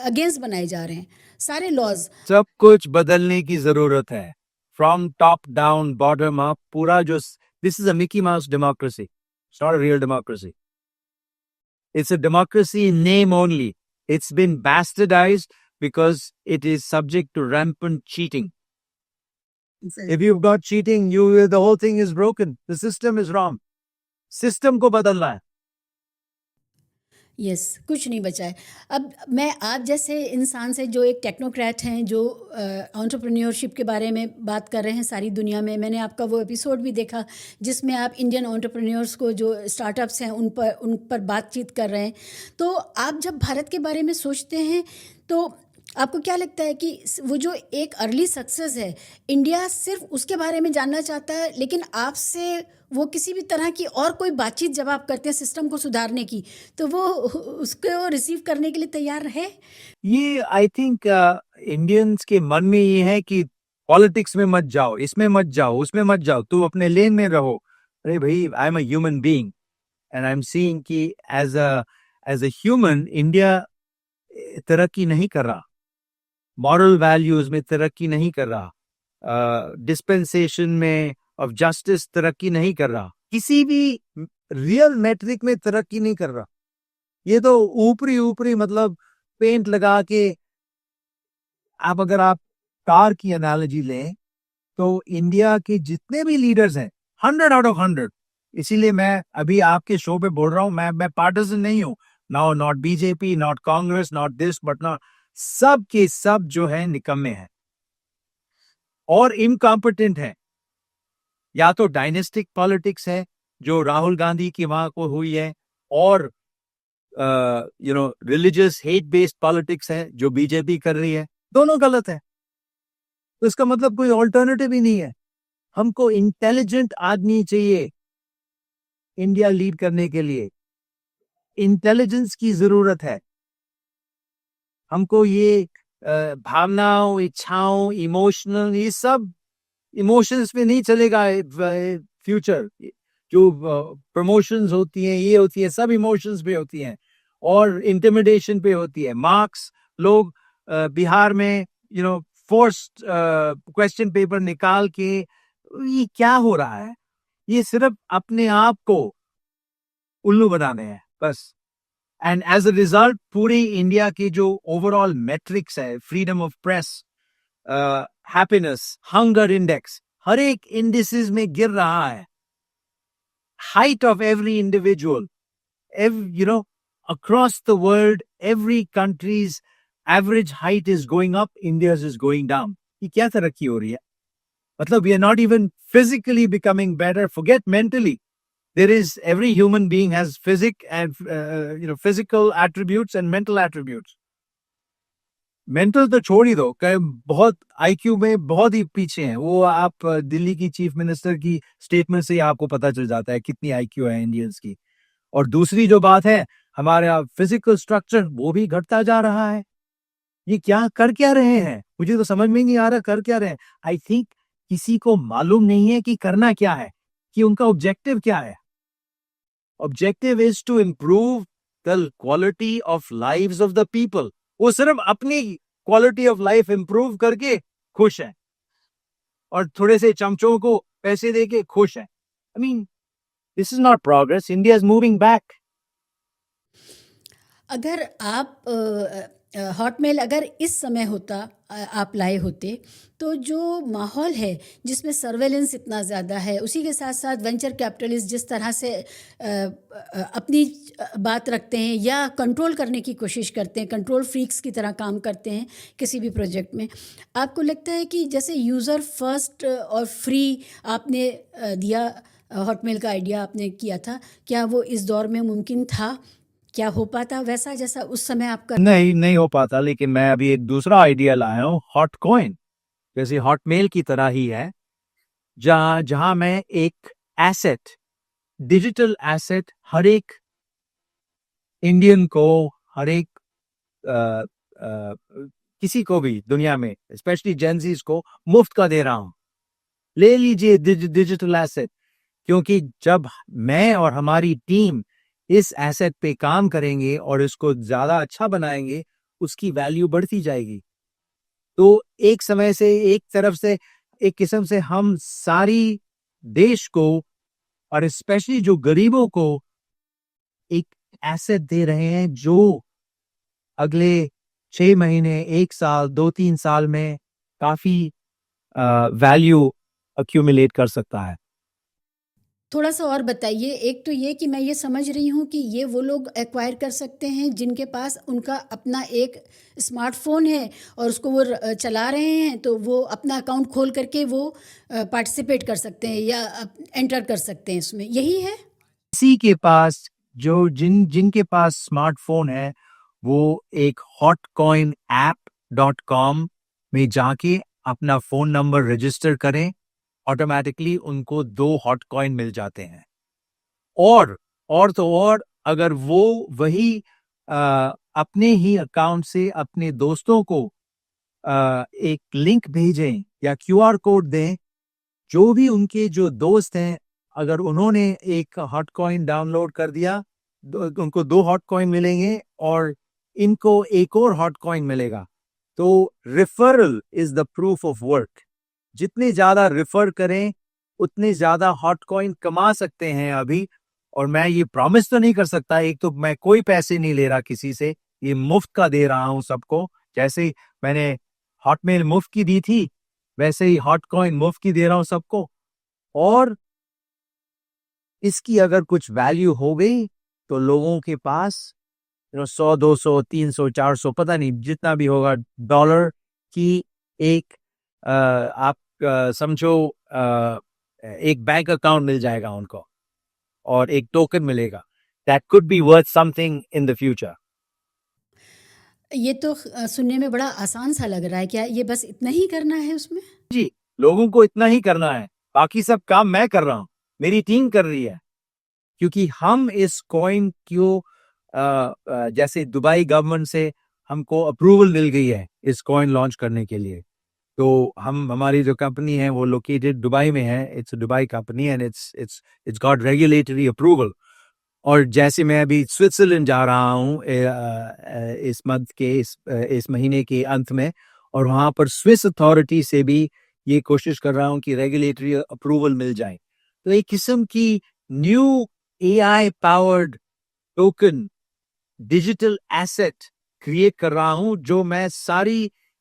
अगेंस्ट बनाए जा रहे हैं सारे लॉज। सब कुछ बदलने की जरूरत है, from top down bottom up. पूरा जो this is a Mickey mouse democracy, it's not a real democracy, it's a democracy in name only. It's been bastardized because it is subject to rampant cheating. If you've got cheating, the whole thing is broken. The system is wrong. System को बदलना है. Yes, कुछ नहीं बचा है। अब मैं आप जैसे इंसान से जो एक टेक्नोक्रेट हैं, जो एंटरप्रेन्योरशिप के बारे में बात कर रहे हैं सारी दुनिया में, मैंने आपका वो एपिसोड भी देखा जिसमें आप इंडियन एंटरप्रेन्योर्स को जो स्टार्टअप्स हैं उन पर बातचीत कर रहे हैं। तो आप जब भारत के बारे में सोचते हैं तो आपको क्या लगता है कि वो जो एक अर्ली सक्सेस है, इंडिया सिर्फ उसके बारे में जानना चाहता है, लेकिन आपसे वो किसी भी तरह की और कोई बातचीत जब आप करते हैं सिस्टम को सुधारने की, तो वो उसको रिसीव करने के लिए तैयार है? ये आई थिंक इंडियंस के मन में ये है कि पॉलिटिक्स में मत जाओ, इसमें मत जाओ, उसमें मत जाओ, तुम अपने लेन में रहो. अरे भाई, I am a human being and I am seeing कि एज अ ह्यूमन इंडिया तरक्की नहीं कर रहा, मॉरल वैल्यूज में तरक्की नहीं कर रहा, डिस्पेंसेशन में ऑफ जस्टिस तरक्की नहीं कर रहा, किसी भी रियल मेट्रिक में तरक्की नहीं कर रहा. ये तो ऊपरी ऊपरी मतलब पेंट लगा के. अगर आप कार की एनालॉजी लें तो इंडिया के जितने भी लीडर्स हैं 100 आउट ऑफ 100. इसीलिए मैं अभी आपके शो पे बोल रहा हूँ, मैं पार्टिसन नहीं हूँ. Now not BJP, not Congress, not this but not, सब के सब जो है निकम्मे हैं और इनकॉम्पिटेंट हैं. या तो डायनेस्टिक पॉलिटिक्स है जो राहुल गांधी की वहां को हुई है, और रिलीजियस हेट बेस्ड पॉलिटिक्स है जो बीजेपी कर रही है. दोनों गलत है. तो इसका मतलब कोई ऑल्टरनेटिव ही नहीं है. हमको इंटेलिजेंट आदमी चाहिए इंडिया लीड करने के लिए. इंटेलिजेंस की जरूरत है. हमको ये भावनाओं, इच्छाओं, इमोशनल, ये सब इमोशंस पे नहीं चलेगा फ्यूचर. जो प्रमोशंस होती हैं, ये होती है, सब इमोशंस पे होती हैं और इंटिमिडेशन पे होती है. मार्क्स लोग बिहार में फोर्स्ड क्वेश्चन पेपर निकाल के, ये क्या हो रहा है? ये सिर्फ अपने आप को उल्लू बनाने हैं बस. एंड एज अ रिजल्ट पूरी इंडिया की जो ओवरऑल मैट्रिक्स है, freedom of press, happiness, hunger index, हर एक इंडिसेस में गिर रहा है. Height of every individual, across the world, every country's average height is going up, India's is going down. ये क्या तरक्की हो रही है? मतलब we are not even physically becoming better. Forget mentally. There is, every human being has physical attributes and mental attributes. Mental तो छोड़ ही दो, बहुत आईक्यू में बहुत ही पीछे हैं. वो आप दिल्ली की चीफ मिनिस्टर की स्टेटमेंट से ही आपको पता चल जाता है कितनी आईक्यू है इंडियंस की. और दूसरी जो बात है, हमारा फिजिकल स्ट्रक्चर वो भी घटता जा रहा है. ये क्या कर क्या रहे हैं? मुझे तो समझ में नहीं आ रहा कर क्या रहे हैं. आई थिंक किसी को मालूम नहीं है कि करना क्या है, कि उनका ऑब्जेक्टिव क्या है. Objective is to improve the quality of lives of the people. वो सिर्फ अपनी क्वालिटी ऑफ लाइफ इंप्रूव करके खुश है और थोड़े से चमचों को पैसे देके खुश है. I mean, this is not progress. India is moving back. अगर आप हॉटमेल अगर इस समय होता, आप लाए होते, तो जो माहौल है जिसमें सर्वेलेंस इतना ज़्यादा है, उसी के साथ साथ वेंचर कैपिटलिस्ट जिस तरह से अपनी बात रखते हैं या कंट्रोल करने की कोशिश करते हैं, कंट्रोल फ्रीक्स की तरह काम करते हैं किसी भी प्रोजेक्ट में, आपको लगता है कि जैसे यूज़र फर्स्ट और फ्री आपने दिया, हॉटमेल का आइडिया आपने किया था, क्या वो इस दौर में मुमकिन था? क्या हो पाता वैसा जैसा उस समय आपका? नहीं हो पाता. लेकिन मैं अभी एक दूसरा आइडिया लाया हूँ, हॉट कॉइन, जैसे हॉटमेल की तरह ही है, जहां मैं एक एसेट, डिजिटल एसेट, हर एक इंडियन को, हर एक किसी को भी दुनिया में, स्पेशली जेंजीज को मुफ्त का दे रहा हूं. ले लीजिए डिजिटल एसेट, क्योंकि जब मैं और हमारी टीम इस एसेट पे काम करेंगे और इसको ज्यादा अच्छा बनाएंगे, उसकी वैल्यू बढ़ती जाएगी। तो एक समय से, एक तरफ से, एक किस्म से हम सारी देश को और स्पेशली जो गरीबों को एक एसेट दे रहे हैं जो अगले 6 महीने, 1 साल, 2-3 साल में काफी वैल्यू अक्यूमुलेट कर सकता है। थोड़ा-सा और बताइए, एक तो ये कि मैं ये समझ रही हूँ कि ये वो लोग एक्वायर कर सकते हैं जिनके पास उनका अपना एक स्मार्टफ़ोन है और उसको वो चला रहे हैं, तो वो अपना अकाउंट खोल कर के वो पार्टिसिपेट कर सकते हैं या एंटर कर सकते हैं इसमें, यही है? किसी के पास जो जिनके पास स्मार्टफोन है, वो एक hotcoinApp.com में जाके अपना फोन नंबर रजिस्टर करें, ऑटोमेटिकली उनको 2 हॉट कॉइन मिल जाते हैं। और तो और, अगर वो वही अपने ही अकाउंट से अपने दोस्तों को एक लिंक भेजें या क्यूआर कोड दें, जो भी उनके जो दोस्त हैं, अगर उन्होंने एक हॉट कॉइन डाउनलोड कर दिया, उनको 2 हॉट कॉइन मिलेंगे और इनको एक और हॉट कॉइन मिलेगा। तो referral is the proof of work. जितने ज्यादा रेफर करें, उतने ज्यादा हॉट कॉइन कमा सकते हैं अभी। और मैं ये प्रॉमिस तो नहीं कर सकता, एक तो मैं कोई पैसे नहीं ले रहा किसी से, ये मुफ्त का दे रहा हूं सबको। जैसे ही मैंने हॉटमेल मुफ्त की दी थी, वैसे ही हॉट कॉइन मुफ्त की दे रहा हूं सबको। और इसकी अगर कुछ वैल्यू हो गई तो लोगों के पास 100, 200, 300, 400, पता नहीं जितना भी होगा डॉलर की एक आप समझो एक बैंक अकाउंट मिल जाएगा उनको और एक टोकन मिलेगा। That could be worth something in the future. ये तो सुनने में बड़ा आसान सा लग रहा है। क्या ये बस इतना ही करना है उसमें? जी, लोगों को इतना ही करना है, बाकी सब काम मैं कर रहा हूँ, मेरी टीम कर रही है। क्योंकि हम इस कॉइन को जैसे दुबई गवर्नमेंट से हमको अप्रूवल मिल गई है इस कॉइन लॉन्च करने के लिए। तो हमारी जो कंपनी है वो लोकेटेड दुबई में है। It's a Dubai company and it's got regulatory approval. और जैसे मैं अभी स्विट्जरलैंड जा रहा हूँ इस मंथ के इस महीने के अंत में, और वहाँ पर स्विस अथॉरिटी से भी ये कोशिश कर रहा हूँ कि रेगुलेटरी अप्रूवल मिल जाए। तो एक किस्म की new AI powered token digital asset create कर रहा हूँ, जो मैं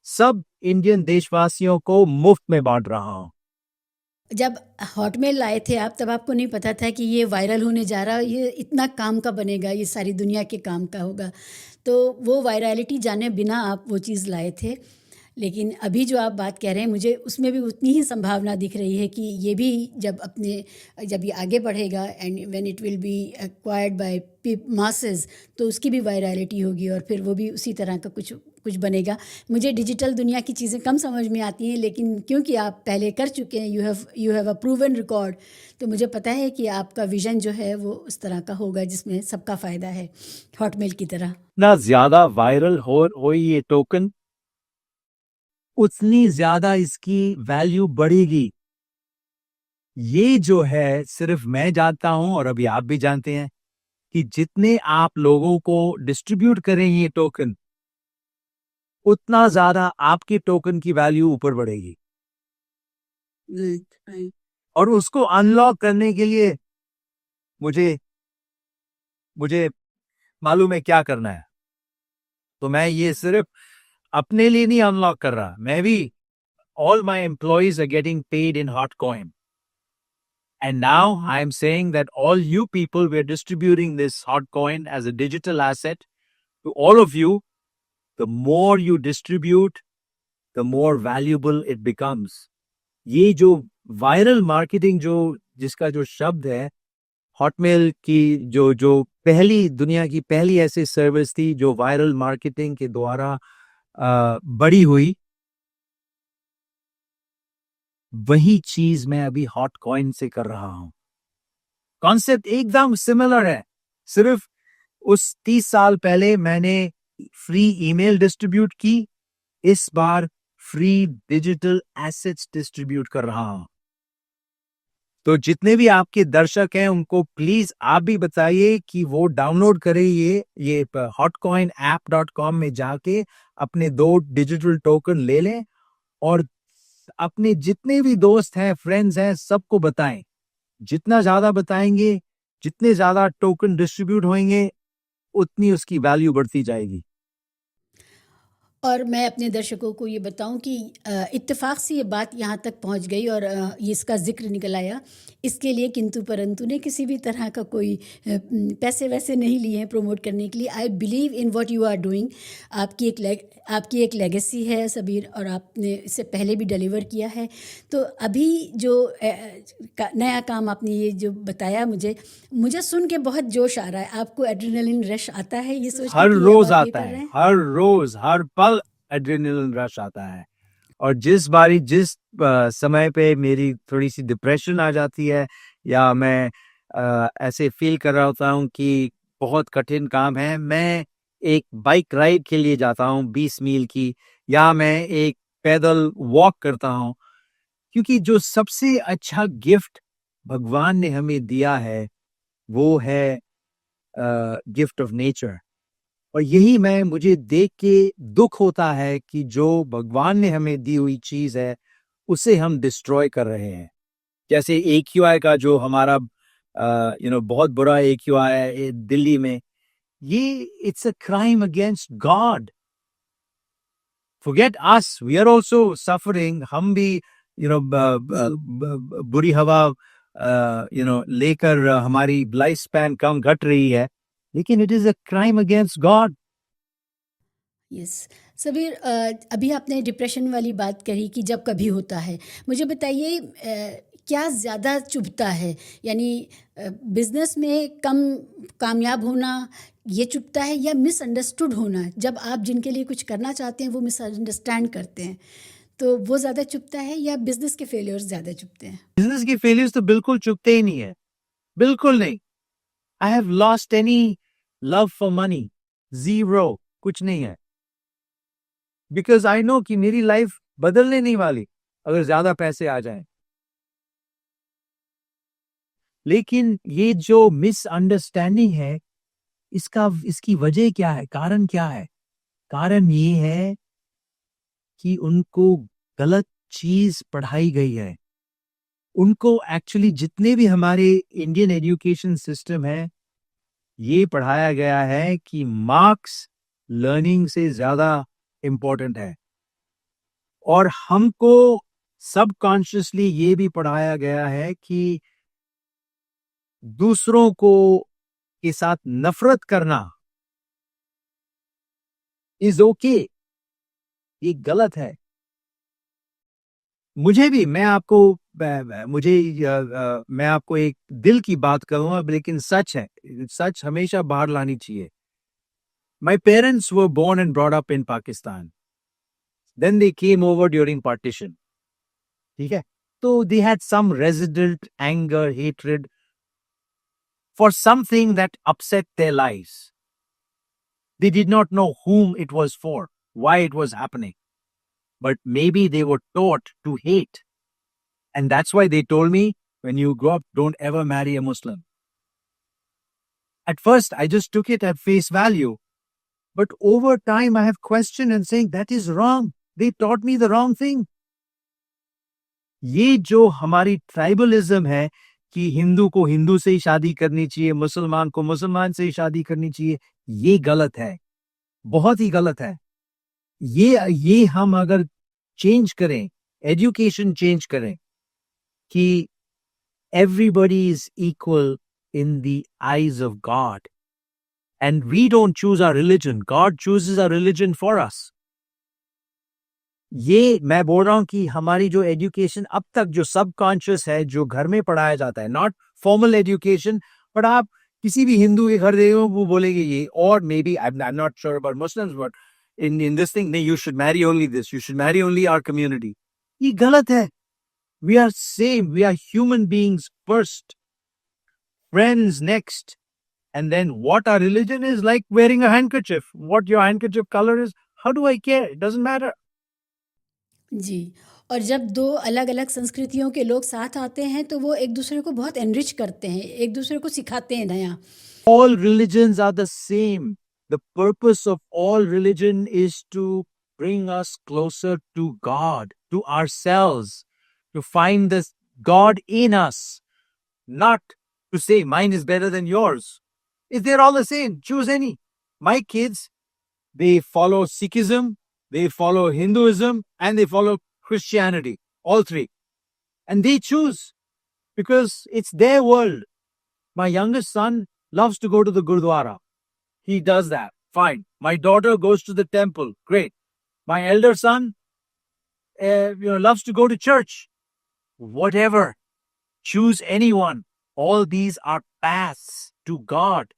सब इंडियन देशवासियों को मुफ्त में बांट रहा हूँ। जब हॉटमेल लाए थे आप, तब आपको नहीं पता था कि ये वायरल होने जा रहा है, ये इतना काम का बनेगा, ये सारी दुनिया के काम का होगा। तो वो वायरैलिटी जाने बिना आप वो चीज़ लाए थे। लेकिन अभी जो आप बात कह रहे हैं, मुझे उसमें भी उतनी ही संभावना दिख रही है कि ये भी जब ये आगे बढ़ेगा and when it will be acquired by masses, तो उसकी भी वायरैलिटी होगी और फिर वो भी उसी तरह का कुछ कुछ बनेगा। मुझे डिजिटल दुनिया की चीज़ें कम समझ में आती हैं, लेकिन क्योंकि आप पहले कर चुके हैं, you have a proven record, तो मुझे पता है कि आपका विज़न जो है वो उस तरह का होगा जिसमें सबका फ़ायदा है, हॉटमेल की तरह। ना ज्यादा वायरल हो ये टोकन, उतनी ज्यादा इसकी वैल्यू बढ़ेगी। ये जो है सिर्फ मैं जानता हूं और अभी आप भी जानते हैं कि जितने आप लोगों को डिस्ट्रीब्यूट करें ये टोकन, उतना ज्यादा आपके टोकन की वैल्यू ऊपर बढ़ेगी। और उसको अनलॉक करने के लिए मुझे मुझे मालूम है क्या करना है। तो मैं ये सिर्फ अपने लिए नहीं अनलॉक कर रहा, मैं भी all my employees are getting paid in hot coin. And now I'm saying that all you people, we're distributing this hot coin as a digital asset to all of you. The more you distribute, the more valuable it becomes. ये जो viral marketing जो जिसका जो शब्द है, Hotmail की जो जो पहली दुनिया की पहली ऐसी सर्विस थी जो वायरल मार्केटिंग के द्वारा बड़ी हुई, वही चीज मैं अभी हॉट कॉइन से कर रहा हूं। कॉन्सेप्ट एकदम सिमिलर है, सिर्फ उस 30 साल पहले मैंने फ्री ईमेल डिस्ट्रीब्यूट की, इस बार फ्री डिजिटल एसेट्स डिस्ट्रीब्यूट कर रहा हूं। तो जितने भी आपके दर्शक हैं उनको प्लीज आप भी बताइए कि वो डाउनलोड करें ये hotcoinapp.com में जाके अपने 2 डिजिटल टोकन ले लें और अपने जितने भी दोस्त हैं, फ्रेंड्स हैं, सबको बताएं। जितना ज्यादा बताएंगे, जितने ज्यादा टोकन डिस्ट्रीब्यूट होंगे, उतनी उसकी वैल्यू बढ़ती जाएगी। और मैं अपने दर्शकों को ये बताऊं कि इत्तेफाक से ये बात यहाँ तक पहुँच गई और ये इसका ज़िक्र निकल आया, इसके लिए किंतु परंतु ने किसी भी तरह का कोई पैसे वैसे नहीं लिए हैं प्रमोट करने के लिए। I believe in what you are doing. आपकी एक लेगेसी है सबीर, और आपने इससे पहले भी डिलीवर किया है। तो अभी जो नया काम आपने ये जो बताया मुझे सुन के बहुत जोश आ रहा है। आपको एड्रेनलिन रश आता है ये सोच के हर कि ये रोज आप ये आता कर है, रहे हैं? हर रोज, हर पल एड्रेनलिन रश आता है। और जिस समय पे मेरी थोड़ी सी डिप्रेशन आ जाती है, या मैं ऐसे फील कर रहा होता हूँ कि बहुत कठिन काम है, मैं एक बाइक राइड के लिए जाता हूँ 20 मील की, या मैं एक पैदल वॉक करता हूँ। क्योंकि जो सबसे अच्छा गिफ्ट भगवान ने हमें दिया है वो है गिफ्ट ऑफ नेचर। और यही मुझे देख के दुख होता है कि जो भगवान ने हमें दी हुई चीज है उसे हम डिस्ट्रॉय कर रहे हैं। जैसे AQI का जो हमारा बहुत बुरा AQI है दिल्ली में, ये it's a crime against God. Forget us, we are also suffering. हम भी बुरी हवा लेकर हमारी लाइफ स्पैन कम घट रही है, लेकिन it is a crime against God. Yes Sabir, अभी आपने डिप्रेशन वाली बात कही कि जब कभी होता है। मुझे बताइए क्या ज़्यादा चुभता है? यानी बिजनेस में कम कामयाब होना ये चुभता है, या मिसअंडरस्टूड होना, जब आप जिनके लिए कुछ करना चाहते हैं वो मिसअंडरस्टैंड करते हैं, तो वो ज़्यादा चुभता है, या बिजनेस के फेलियर्स ज़्यादा चुभते हैं? बिजनेस के फेलियर्स तो बिल्कुल चुकते ही नहीं है, बिल्कुल नहीं। I have lost any love for money, zero, कुछ नहीं है। बिकॉज आई नो कि मेरी लाइफ बदलने नहीं वाली अगर ज्यादा पैसे आ जाएं। लेकिन ये जो मिसअंडरस्टैंडिंग है, इसकी वजह क्या है, कारण क्या है? कारण ये है कि उनको गलत चीज पढ़ाई गई है। उनको एक्चुअली जितने भी हमारे इंडियन एजुकेशन सिस्टम है, ये पढ़ाया गया है कि मार्क्स लर्निंग से ज्यादा इंपॉर्टेंट है। और हमको सबकॉन्शियसली ये भी पढ़ाया गया है कि दूसरों को के साथ नफरत करना इज ओके। ये गलत है। मुझे भी, मैं आपको एक दिल की बात करूंगा, लेकिन सच है, सच हमेशा बाहर लानी चाहिए। My parents were born and brought up in Pakistan. Then they came over during partition. ठीक है? So they had some resident anger, hatred for something that upset their lives. They did not know whom it was for, why it was happening. But maybe they were taught to hate. And that's why they told me, when you grow up, don't ever marry a Muslim. At first, I just took it at face value. But over time, I have questioned and saying, that is wrong. They taught me the wrong thing. ये जो हमारी tribalism है कि हिंदू को हिंदू से ही शादी करनी चाहिए, मुसलमान को मुसलमान से ही शादी करनी चाहिए, ये गलत है, बहुत ही गलत है। ये हम अगर चेंज करें, एजुकेशन चेंज करें कि everybody is equal in the eyes of God, and we don't choose our religion, God chooses our religion for us. ये मैं बोल रहा हूं कि हमारी जो एजुकेशन अब तक जो सबकॉन्शियस है, जो घर में पढ़ाया जाता है, नॉट फॉर्मल एजुकेशन, बट आप किसी भी हिंदू के घर देखो वो बोलेंगे ये, और maybe I am not sure about Muslims, but in this thing, नहीं, you should marry only this, you should marry only our community. ये गलत है। We are same, we are human beings first, friends next, and then what our religion is, like wearing a handkerchief. What your handkerchief color is, how do I care? It doesn't matter. जी। और जब दो अलग अलग संस्कृतियों के लोग साथ आते हैं तो वो एक दूसरे को बहुत एनरिच करते हैं, एक दूसरे को सिखाते हैं नया। All religions are the same. The purpose of all religion is to bring us closer to God, to ourselves, to find this God in us, not to say mine is better than yours. If they're all the same, choose any. My kids, they follow Sikhism, they follow Hinduism, and they follow Christianity, all three. And they choose because it's their world. My youngest son loves to go to the Gurdwara. He does that. Fine. My daughter goes to the temple. Great. My elder son, loves to go to church. Whatever. Choose anyone. All these are paths to God.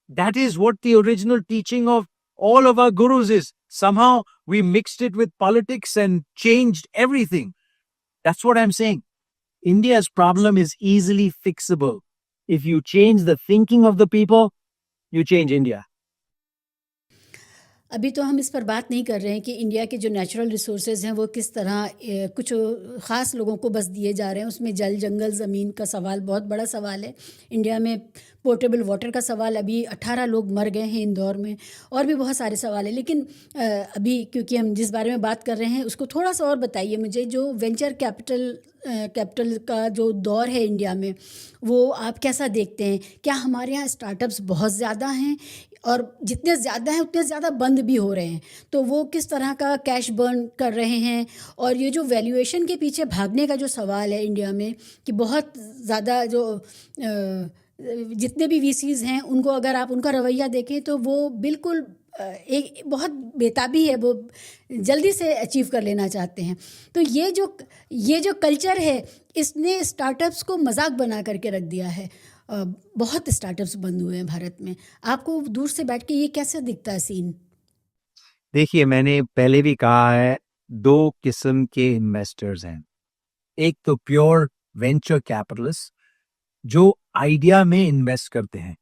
That is what the original teaching of all of our gurus is. Somehow we mixed it with politics and changed everything. That's what I'm saying. India's problem is easily fixable. If you change the thinking of the people, you change India. अभी तो हम इस पर बात नहीं कर रहे हैं कि इंडिया के जो नेचुरल रिसोर्सेज हैं वो किस तरह कुछ ख़ास लोगों को बस दिए जा रहे हैं। उसमें जल, जंगल, ज़मीन का सवाल बहुत बड़ा सवाल है। इंडिया में पोर्टेबल वाटर का सवाल, अभी 18 लोग मर गए हैं इंदौर में, और भी बहुत सारे सवाल हैं। लेकिन अभी क्योंकि हम जिस बारे में बात कर रहे हैं उसको थोड़ा सा और बताइए मुझे। जो वेंचर कैपिटल का जो दौर है इंडिया में, वो आप कैसा देखते हैं? क्या हमारे यहाँ स्टार्टअप्स बहुत ज़्यादा हैं, और जितने ज़्यादा हैं उतने ज़्यादा बंद भी हो रहे हैं, तो वो किस तरह का कैश बर्न कर रहे हैं? और ये जो वैल्यूएशन के पीछे भागने का जो सवाल है इंडिया में, कि बहुत ज़्यादा जो जितने भी वीसीज़ हैं उनको अगर आप उनका रवैया देखें तो वो बिल्कुल एक बहुत बेताबी है, वो जल्दी से अचीव कर लेना चाहते हैं। तो ये जो कल्चर है इसने स्टार्टअप्स को मजाक बना करके रख दिया है। बहुत स्टार्टअप्स बंद हुए हैं भारत में। आपको दूर से बैठ के ये कैसे दिखता है सीन? देखिए, मैंने पहले भी कहा है, दो किस्म के इन्वेस्टर्स हैं। एक तो प्योर वेंचर कैपिटलिस्ट जो आइडिया में इन्वेस्ट करते हैं।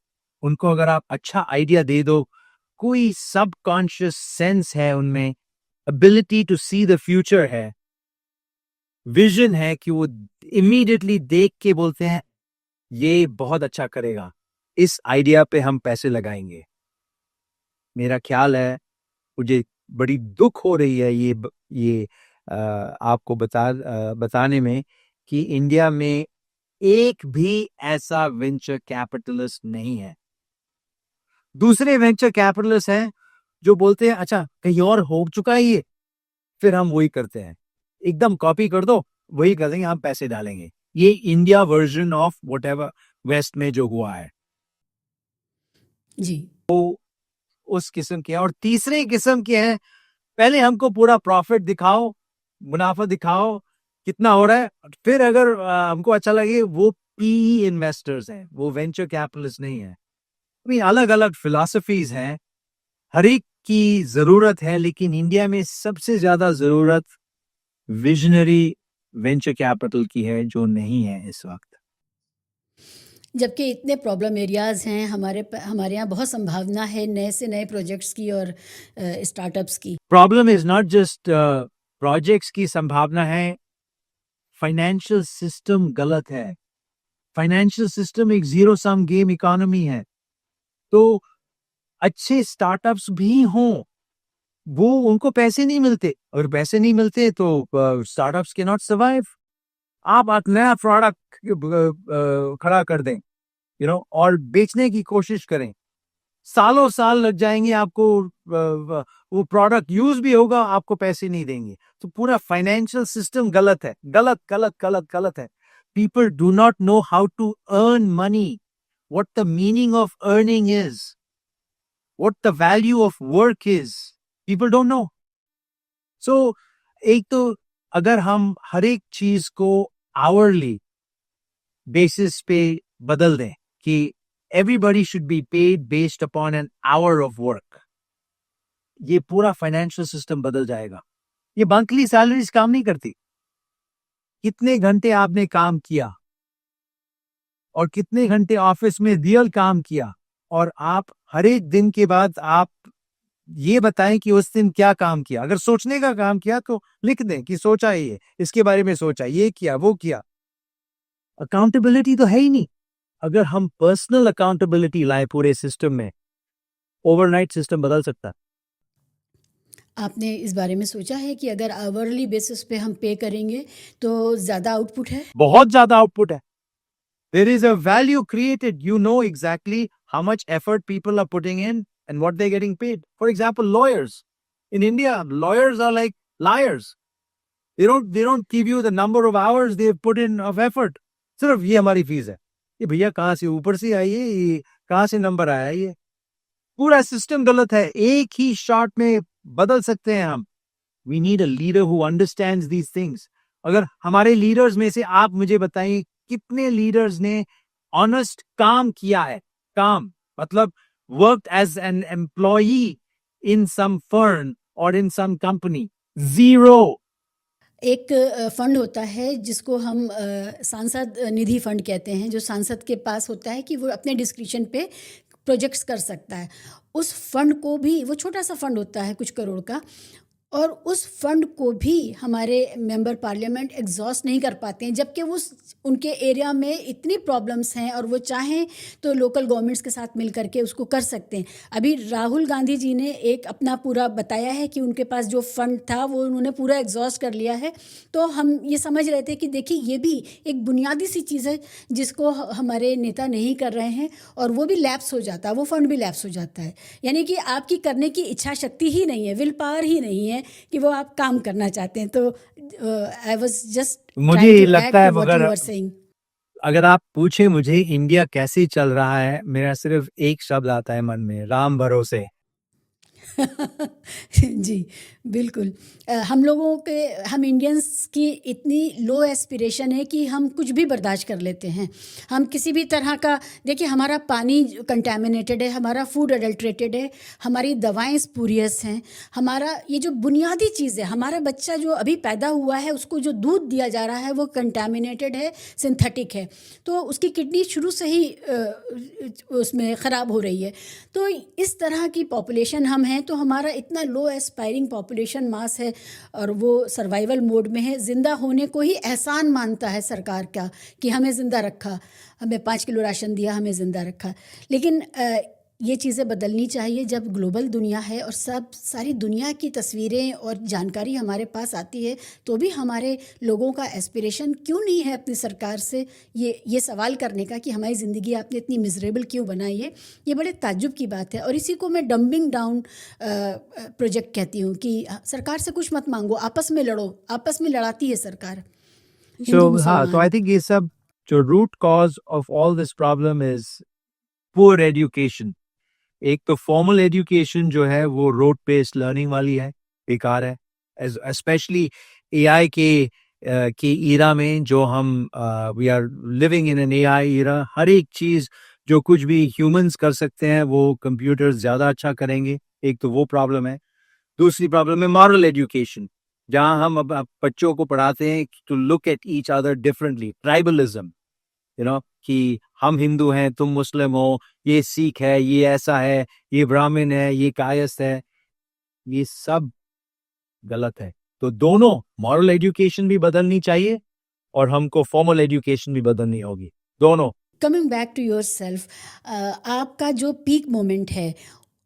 उनको अगर आप अच्छा आइडिया दे दो, कोई सबकॉन्शियस सेंस है उनमें, ability to see the future है, विजन है, कि वो इमीडिएटली देख के बोलते हैं ये बहुत अच्छा करेगा, इस आइडिया पे हम पैसे लगाएंगे। मेरा ख्याल है, मुझे बड़ी दुख हो रही है ये आपको बताने में कि इंडिया में एक भी ऐसा वेंचर कैपिटलिस्ट नहीं है। दूसरे वेंचर कैपिटलिस्ट हैं जो बोलते हैं अच्छा कहीं और हो चुका है ये, फिर हम वही करते हैं, एकदम कॉपी कर दो, वही कर देंगे, हम पैसे डालेंगे। ये India version of whatever west में जो हुआ है जी, वो उस किस्म के हैं। और तीसरे किस्म के हैं, पहले हमको पूरा प्रॉफिट दिखाओ, मुनाफा दिखाओ कितना हो रहा है, फिर अगर हमको अच्छा लगे, वो पीई इन्वेस्टर्स हैं, वो वेंचर कैपिटलिस्ट नहीं है। अभी अलग अलग फिलॉसफीज हैं, हर एक की जरूरत है, लेकिन इंडिया में सबसे ज्यादा जरूरत विजनरी वेंचर कैपिटल की है, जो नहीं है इस वक्त। जबकि इतने प्रॉब्लम एरियाज़ हैं, हमारे यहाँ बहुत संभावना है नए से नए प्रोजेक्ट्स की और स्टार्टअप्स की। Problem is not just projects की संभावना है, फाइनेंशियल सिस्टम गलत है। फाइनेंशियल सिस्टम एक जीरो सम गेम इकोनॉमी है। तो अच्छे स्टार्टअप्स भी हों, वो उनको पैसे नहीं मिलते, अगर पैसे नहीं मिलते तो स्टार्टअप्स कैन नॉट सर्वाइव। आप नया प्रोडक्ट खड़ा कर दें, और बेचने की कोशिश करें, सालों साल लग जाएंगे आपको, वो प्रोडक्ट यूज भी होगा, आपको पैसे नहीं देंगे। तो पूरा फाइनेंशियल सिस्टम गलत है, गलत गलत गलत गलत है। People do not know how to earn money, what the meaning of earning is, what the value of work is, people don't know. So एक तो अगर हम हर एक चीज को आवरली बेसिस पे बदल दें कि everybody should be paid based upon an hour of work, ये पूरा फाइनेंशियल सिस्टम बदल जाएगा। ये मंथली सैलरीज काम नहीं करती। कितने घंटे आपने काम किया और कितने घंटे ऑफिस में रियल काम किया, और आप हर एक दिन के बाद आप ये बताएं कि उस दिन क्या काम किया। अगर सोचने का काम किया तो लिख दें कि सोचा ये, इसके बारे में सोचा, ये किया, वो किया। अकाउंटेबिलिटी तो है ही नहीं। अगर हम पर्सनल अकाउंटेबिलिटी लाए पूरे सिस्टम में, ओवरनाइट सिस्टम बदल सकता है। आपने इस बारे में सोचा है कि अगर आवरली बेसिस पे हम पे करेंगे तो ज़्यादा आउटपुट है? बहुत ज्यादा आउटपुट है। There is a value created. You know exactly how much effort people are putting in and what they're getting paid. For example, lawyers. In India, lawyers are like liars. They don't give you the number of hours they've put in of effort. सिर्फ ये हमारी fees है। ये भैया कहाँ से ऊपर से आई है, ये कहाँ से नंबर आया, ये पूरा सिस्टम गलत है। एक ही शॉट में बदल सकते हैं हम। We need a leader who understands these things. अगर हमारे लीडर्स में से आप मुझे बताइए कितने लीडर्स ने ऑनेस्ट काम किया है, काम मतलब worked as an employee in some firm और इन सम कंपनी? जीरो। एक फंड होता है जिसको हम सांसद निधि फंड कहते हैं, जो सांसद के पास होता है कि वो अपने डिस्क्रिप्शन पे प्रोजेक्ट्स कर सकता है। उस फंड को भी, वो छोटा सा फंड होता है कुछ करोड़ का, और उस फंड को भी हमारे मेंबर पार्लियामेंट एग्जॉस्ट नहीं कर पाते हैं, जबकि वो उनके एरिया में इतनी प्रॉब्लम्स हैं और वो चाहें तो लोकल गवर्नमेंट्स के साथ मिल करके उसको कर सकते हैं। अभी राहुल गांधी जी ने एक अपना पूरा बताया है कि उनके पास जो फंड था वो उन्होंने पूरा एग्जॉस्ट कर लिया है। तो हम ये समझ रहे थे कि देखिए ये भी एक बुनियादी सी चीज़ है जिसको हमारे नेता नहीं कर रहे हैं, और वो भी लैप्स हो जाता है, वो फंड भी लैप्स हो जाता है। यानी कि आपकी करने की इच्छा शक्ति ही नहीं है, विल पावर ही नहीं है कि वो आप काम करना चाहते हैं। तो आई वाज जस्ट मुझे ट्राइंग ये टू लगता ऐड है, टू व्हाट मगर यू आर सेइंग। अगर आप पूछे मुझे इंडिया कैसे चल रहा है, मेरा सिर्फ एक शब्द आता है मन में, राम भरोसे। जी, बिल्कुल। हम लोगों के, हम इंडियंस की इतनी लो एस्पिरेशन है कि हम कुछ भी बर्दाश्त कर लेते हैं। हम किसी भी तरह का, देखिए हमारा पानी कंटामिनेटेड है, हमारा फूड अडल्ट्रेटेड है, हमारी दवाएं स्पूरियस हैं, हमारा ये जो बुनियादी चीज़ है, हमारा बच्चा जो अभी पैदा हुआ है उसको जो दूध दिया जा रहा है वो कंटामिनेटेड है, सिंथेटिक है, तो उसकी किडनी शुरू से ही उसमें ख़राब हो रही है। तो इस तरह की पॉपुलेशन हम हैं, तो हमारा इतना लो एस्पायरिंग पॉपुलेशन मास है और वो सर्वाइवल मोड में है। ज़िंदा होने को ही एहसान मानता है सरकार का कि हमें ज़िंदा रखा, हमें 5 किलो राशन दिया, हमें ज़िंदा रखा। लेकिन ये चीज़ें बदलनी चाहिए जब ग्लोबल दुनिया है और सब सारी दुनिया की तस्वीरें और जानकारी हमारे पास आती है, तो भी हमारे लोगों का एस्पिरेशन क्यों नहीं है अपनी सरकार से ये सवाल करने का कि हमारी ज़िंदगी आपने इतनी मिजरेबल क्यों बनाई है। ये बड़े ताज्जुब की बात है, और इसी को मैं डंबिंग डाउन प्रोजेक्ट कहती हूँ कि सरकार से कुछ मत मांगो, आपस में लड़ो, आपस में लड़ाती है सरकार। हिंदू हाँ, तो मुसलमान। आई थिंक ये सब जो root cause of all this problem is poor education. एक तो फॉर्मल एजुकेशन जो है वो रोड बेस्ड लर्निंग वाली है, बेकार है। स्पेशली एआई के ईरा में, जो हम we are living in an AI era. हर एक चीज जो कुछ भी ह्यूमंस कर सकते हैं वो कंप्यूटर्स ज्यादा अच्छा करेंगे। एक तो वो प्रॉब्लम है। दूसरी प्रॉब्लम है मॉरल एजुकेशन, जहां हम अब बच्चों को पढ़ाते हैं to look at each other differently. Tribalism, कि हम हिंदू हैं, तुम मुस्लिम हो, ये सिख है, ये ऐसा है, ये ब्राह्मण है, ये कायस्थ है, ये सब गलत है। तो दोनों, मॉरल एजुकेशन भी बदलनी चाहिए और हमको फॉर्मल एजुकेशन भी बदलनी होगी, दोनों। Coming back to your self, आपका जो पीक मोमेंट है,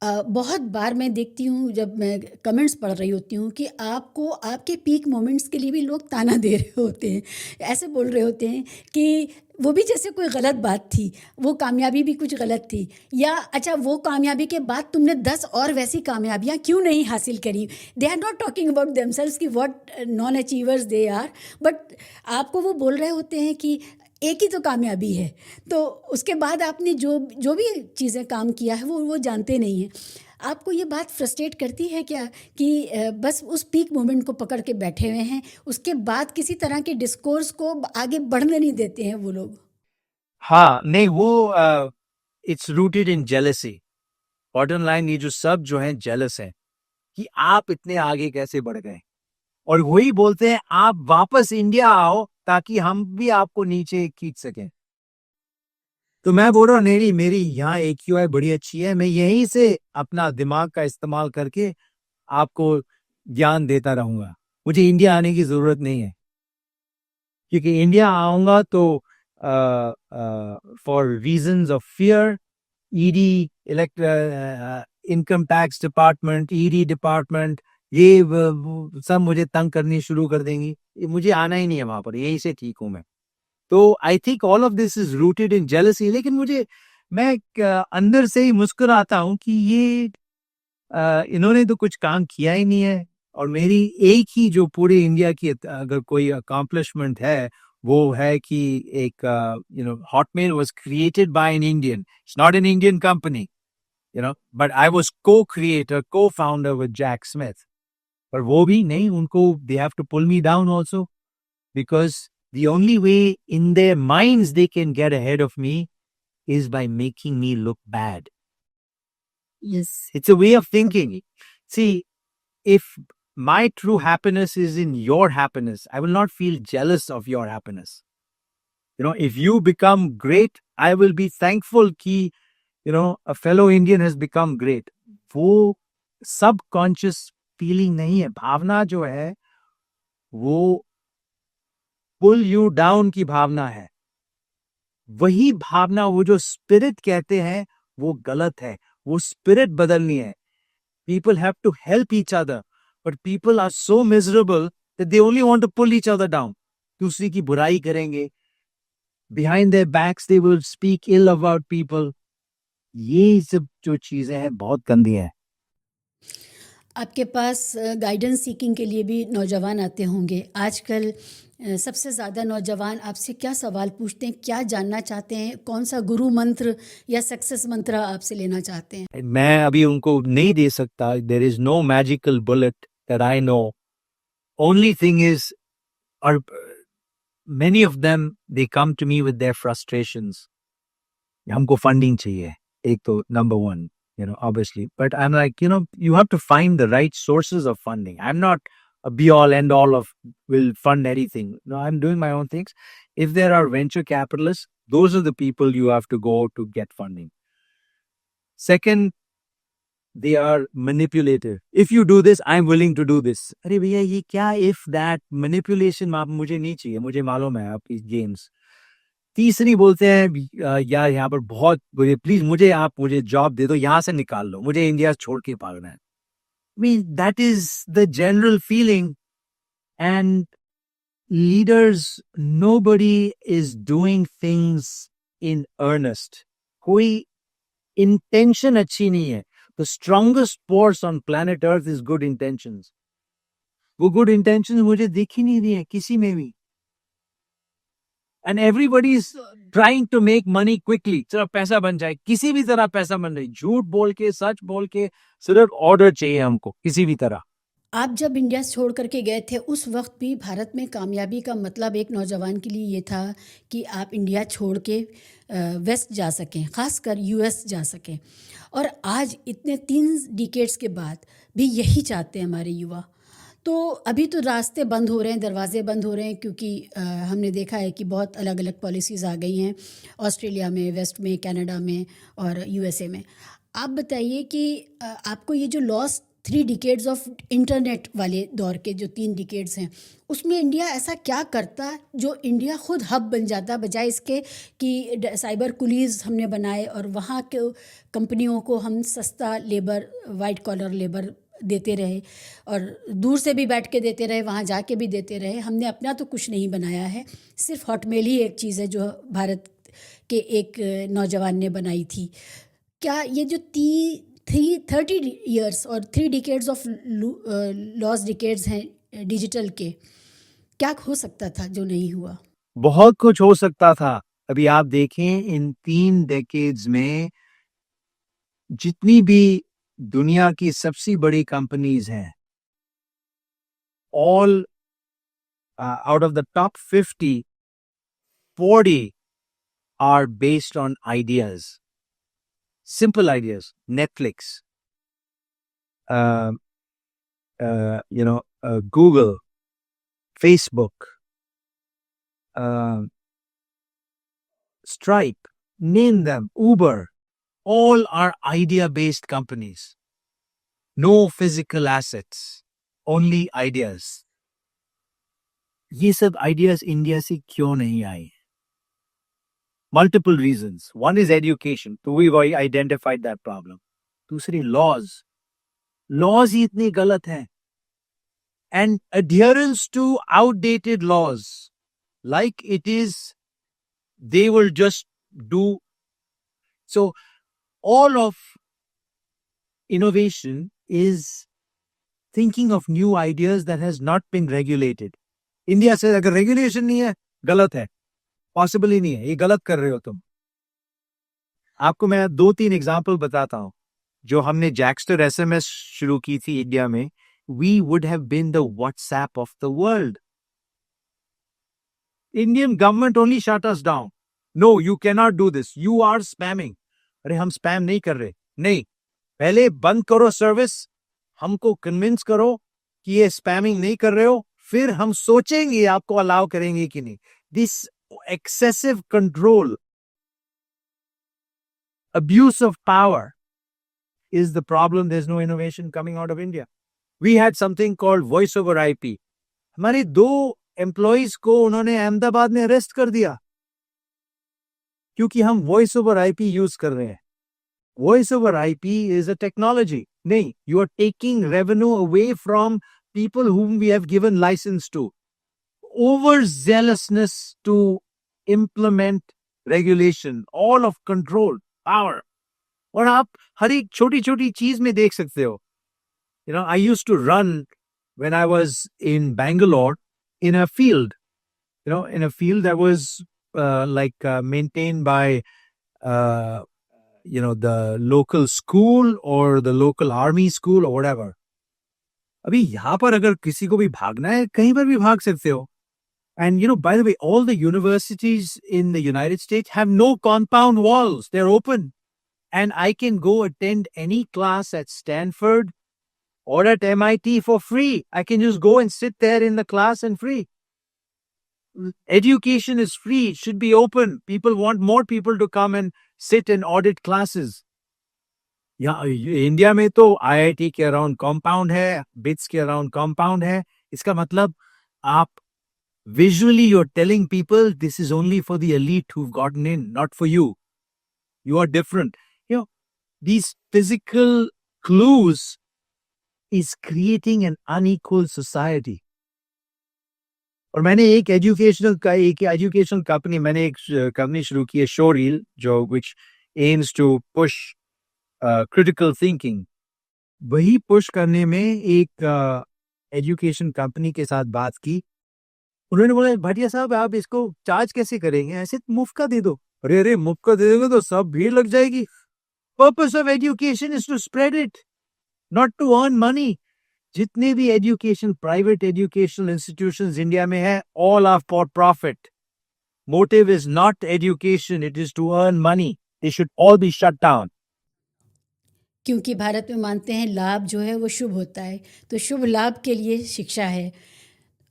बहुत बार मैं देखती हूँ जब मैं कमेंट्स पढ़ रही होती हूँ कि आपको आपके पीक मोमेंट्स के लिए भी लोग ताना दे रहे होते हैं, ऐसे बोल रहे होते हैं कि वो भी जैसे कोई गलत बात थी, वो कामयाबी भी कुछ गलत थी, या अच्छा वो कामयाबी के बाद तुमने 10 और वैसी कामयाबियाँ क्यों नहीं हासिल करी। They are not talking about themselves कि what non achievers they are, but आपको वो बोल रहे होते हैं कि एक ही तो कामयाबी है, तो उसके बाद आपने जो जो भी चीज़ें काम किया है वो जानते नहीं हैं। आपको ये बात फ्रस्ट्रेट करती है क्या कि बस उस पीक मोमेंट को पकड़ के बैठे हुए हैं, उसके बाद किसी तरह के डिस्कोर्स को आगे बढ़ने नहीं देते हैं वो लोग? हाँ, नहीं, वो it's rooted in jealousy. Bottom line, ये जो सब जो है जेलस है कि आप इतने आगे कैसे बढ़ गए, और वही बोलते हैं आप वापस इंडिया आओ ताकि हम भी आपको नीचे खींच सकें। तो मैं बोल रहा हूँ नहीं मेरी यहाँ AQI बड़ी अच्छी है, मैं यहीं से अपना दिमाग का इस्तेमाल करके आपको ज्ञान देता रहूंगा, मुझे इंडिया आने की जरूरत नहीं है, क्योंकि इंडिया आऊंगा तो for reasons of fear ED income tax department, ED department, ये सब मुझे तंग करनी शुरू कर देंगी, मुझे आना ही नहीं है वहां पर, यहीं से ठीक हूं मैं। तो I think all of this is rooted in jealousy, लेकिन मैं अंदर से ही मुस्कुराता हूँ कि ये इन्होंने तो कुछ काम किया ही नहीं है, और मेरी एक ही जो पूरे इंडिया की अगर कोई अकॉम्प्लिशमेंट है वो है कि एक Hotmail was created by an Indian, it's not an Indian company, but I was co creator, co founder with Jack Smith. पर वो भी नहीं, उनको they have to pull me down also, because the only way in their minds they can get ahead of me is by making me look bad. Yes. It's a way of thinking. See, if my true happiness is in your happiness, I will not feel jealous of your happiness. If you become great, I will be thankful कि, a fellow Indian has become great. वो subconscious feeling नहीं है, भावना जो है वो pull you down की भावना है। वही भावना, वो जो स्पिरिट कहते हैं, वो गलत है, वो स्पिरिट बदलनी है। People have to help each other, but people are so miserable that they only want to pull each other down. दूसरी की बुराई करेंगे, behind their backs they will speak ill about people. ये सब जो चीजें हैं बहुत गंदी हैं। आपके पास गाइडेंस सीकिंग के लिए भी नौजवान आते होंगे आजकल। सबसे ज़्यादा नौजवान आपसे क्या सवाल पूछते हैं, क्या जानना चाहते हैं, कौन सा गुरु मंत्र या सक्सेस मंत्र आपसे लेना चाहते हैं? मैं अभी उनको नहीं दे सकता, there is no magical bullet that I know. Only thing is, और many of them they come to me with their frustrations. हमको फंडिंग चाहिए, एक तो number one, obviously. But I'm like, you have to find the right sources of funding. I'm not a be all end all of will fund anything. No, I'm doing my own things. If there are venture capitalists, those are the people you have to go to get funding. Second, they are manipulative. If you do this, I'm willing to do this. अरे भैया ये क्या if that manipulation मुझे नहीं चाहिए, मुझे मालूम है आपकी गेम्स। तीसरी बोलते हैं यार यहाँ पर बहुत प्लीज मुझे जॉब दे दो, यहाँ से निकाल लो, मुझे इंडिया छोड़ के भागना है। I mean, that is the general feeling. And leaders, nobody is doing things in earnest. कोई intention अच्छी नहीं है। The strongest force on planet Earth is good intentions. वो good intentions मुझे दिख ही नहीं रही है किसी में भी। And everybody is trying to make money quickly. सिर्फ पैसा बन जाए, किसी भी तरह पैसा बन जाए, झूठ बोल के, सच बोल के, सिर्फ ऑर्डर चाहिए हमको किसी भी तरह। आप जब इंडिया छोड़ करके गए थे उस वक्त भी भारत में कामयाबी का मतलब एक नौजवान के लिए ये था कि आप इंडिया छोड़ के वेस्ट जा सकें, ख़ासकर यूएस जा सकें। और आज इतने 3 डिकेड्स के बाद भी यही चाहते हैं हमारे युवा। तो अभी तो रास्ते बंद हो रहे हैं, दरवाजे बंद हो रहे हैं, क्योंकि हमने देखा है कि बहुत अलग अलग पॉलिसीज़ आ गई हैं ऑस्ट्रेलिया में, वेस्ट में, कनाडा में और यूएसए में। आप बताइए कि आपको ये जो लॉस्ट 3 डिकेड्स ऑफ इंटरनेट वाले दौर के जो 3 डिकेड्स हैं, उसमें इंडिया ऐसा क्या करता जो इंडिया खुद हब बन जाता, बजाय इसके कि साइबर कुलीज हमने बनाए और वहाँ के कंपनियों को हम सस्ता लेबर, वाइट कॉलर लेबर देते रहे और दूर से भी बैठ के देते रहे, वहाँ जाके भी देते रहे। हमने अपना तो कुछ नहीं बनाया है, सिर्फ हॉटमेल ही एक चीज़ है जो भारत के एक नौजवान ने बनाई थी। क्या ये जो 30 ईयर्स और 3 डिकेड्स ऑफ लॉस्ट डिकेड्स हैं डिजिटल के, क्या हो सकता था जो नहीं हुआ? बहुत कुछ हो सकता था। अभी आप देखें इन 3 डेकेड्स में जितनी भी दुनिया की सबसे बड़ी कंपनीज हैं, all out of the top 50, 40 are based on ideas, simple ideas. Netflix, Google, Facebook, Stripe, Name them. Uber. All are idea-based companies. No physical assets. Only ideas. ये सब ideas इंडिया से क्यों नहीं आए? Multiple reasons. One is education. So we've already identified that problem. दूसरी laws. Laws ही इतने गलत हैं. And adherence to outdated laws. Like it is, they will just do. So all of innovation is thinking of new ideas that has not been regulated. India से अगर regulation नहीं है, गलत है. पॉसिबल ही नहीं है. ये गलत कर रहे हो तुम. आपको मैं 2-3 एग्जाम्पल बताता हूं. जो हमने जैक्स्टर एसएमएस शुरू की थी इंडिया में, we would have been the WhatsApp of the world. Indian government only shut us down. No, you cannot do this. You are spamming. अरे हम स्पैम नहीं कर रहे. नहीं, पहले बंद करो सर्विस, हमको कन्विंस करो कि ये स्पैमिंग नहीं कर रहे हो, फिर हम सोचेंगे आपको अलाउ करेंगे कि नहीं. This excessive control, abuse of power is the problem. There's no innovation coming out of India. We had something called voice over IP. हमारे 2 एम्प्लॉइज को उन्होंने अहमदाबाद में अरेस्ट कर दिया क्योंकि हम वॉइस ओवर आईपी यूज कर रहे हैं. Voice over IP is a technology. नहीं, you are taking revenue away from people whom we have given license to. Overzealousness to implement regulation, all of control, power. और आप हर एक छोटी छोटी चीज में देख सकते हो. You know, I used to run when I was in Bangalore in a field. You know, in a field that was maintained by the local school or the local army school or whatever. अभी यहाँ पर अगर किसी को भी भागना है, कहीं पर भी भाग सकते हो. And by the way, all the universities in the United States have no compound walls. They're open. And I can go attend any class at Stanford or at MIT for free. I can just go and sit there in the class and free. Education is free. It should be open. People want more people to come and sit and audit classes. यहाँ India में तो IIT के around compound है, bits के around compound है. इसका मतलब आप visually you're telling people this is only for the elite who've gotten in, not for you. You are different. These physical clues is creating an unequal society. और मैंने एक educational company, मैंने एक company शुरू की है, शोरील, जो which aims to push critical thinking. वही पुश करने में एक एजुकेशन कंपनी के साथ बात की. उन्होंने बोला, भाटिया साहब आप इसको चार्ज कैसे करेंगे? ऐसे मुफ्त का दे दो. अरे मुफ्त का दे दोगे तो सब भीड़ लग जाएगी. Purpose of education is to spread it, not to earn money. जितने भी education, private educational institutions India में है, all are for profit. Motive is not education, it is to earn money. They should all be shut down. क्योंकि भारत में मानते हैं लाभ जो है वो शुभ होता है, तो शुभ लाभ के लिए शिक्षा है.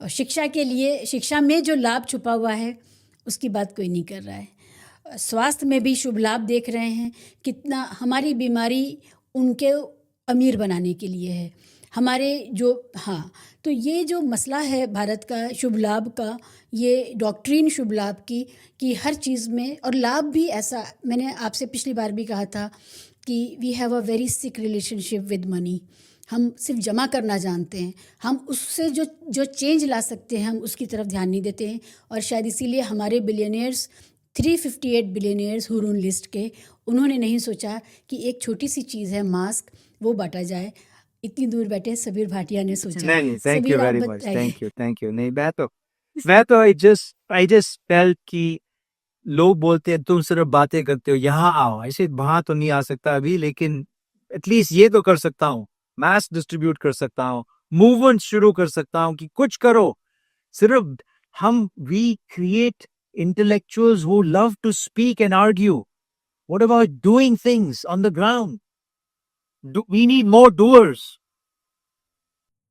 और शिक्षा में जो लाभ छुपा हुआ है उसकी बात कोई नहीं कर रहा है. स्वास्थ्य में भी शुभ लाभ देख रहे हैं. कितना हमारी बीमारी उनके अमीर बनाने के लिए है. हमारे तो ये जो मसला है भारत का शुभ लाभ का, ये डॉक्ट्रिन शुभ लाभ की कि हर चीज़ में, और लाभ भी ऐसा, मैंने आपसे पिछली बार भी कहा था कि we have a very sick relationship with money. हम सिर्फ जमा करना जानते हैं. हम उससे जो चेंज ला सकते हैं हम उसकी तरफ ध्यान नहीं देते हैं. और शायद इसीलिए हमारे बिलियनियर्स, 358 बिलियनियर्स हुरून लिस्ट के, उन्होंने नहीं सोचा कि एक छोटी सी चीज़ है मास्क, वो बांटा जाए. इतनी दूर बैठे सबीर भाटिया ने सोचा. नहीं, thank you very much. Thank you. नहीं, मैं तो आई जस्ट फेल्ट कि लोग बोलते हैं तुम सिर्फ बातें करते हो, यहाँ आओ. ऐसे वहां तो नहीं आ सकता अभी, लेकिन एटलीस्ट ये तो कर सकता हूँ. मैस डिस्ट्रीब्यूट कर सकता हूँ, मूवमेंट शुरू कर सकता हूँ कि कुछ करो. सिर्फ we create intellectuals who love to speak and argue. What about doing things on the ground? We need more doers.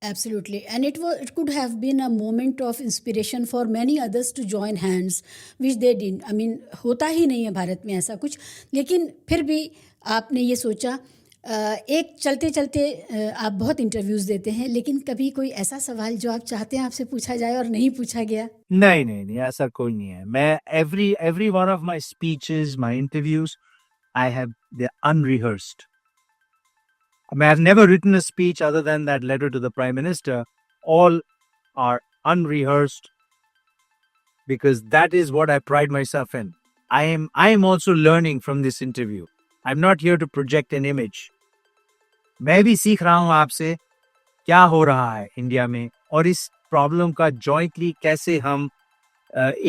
Absolutely, and it could have been a moment of inspiration for many others to join hands, which they did. I mean, होता ही नहीं है भारत में ऐसा कुछ, लेकिन फिर भी आपने ये सोचा। एक चलते चलते आप बहुत इंटरव्यूज़ देते हैं, लेकिन कभी कोई ऐसा सवाल जो आप चाहते हैं आपसे पूछा जाए और नहीं पूछा गया? नहीं नहीं नहीं, ऐसा कोई नहीं है। मैं every one of my speeches, my interviews, they're unrehearsed. I mean, I've never written a speech other than that letter to the Prime Minister. All are unrehearsed because that is what I pride myself in. I am also learning from this interview. I'm not here to project an image. मैं भी सीख रहा हूँ आपसे क्या हो रहा है इंडिया में और इस प्रॉब्लम का जॉइंटली कैसे हम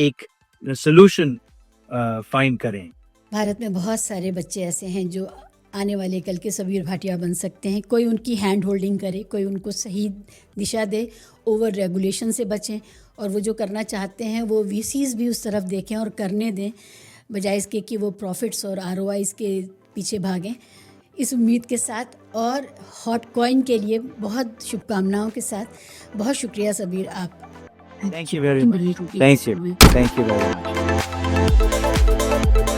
एक सोल्यूशन फाइंड करें। भारत में बहुत सारे बच्चे ऐसे हैं जो आने वाले कल के सबीर भाटिया बन सकते हैं। कोई उनकी हैंड होल्डिंग करे, कोई उनको सही दिशा दे, ओवर रेगुलेशन से बचें और वो जो करना चाहते हैं वो वीसीज भी उस तरफ देखें और करने दें, बजाय इसके कि वो प्रॉफिट्स और आरओआईज़ के पीछे भागें। इस उम्मीद के साथ और हॉट कॉइन के लिए बहुत शुभकामनाओं के साथ बहुत शुक्रिया सबीर। आप Thank you very much. Thank you very much.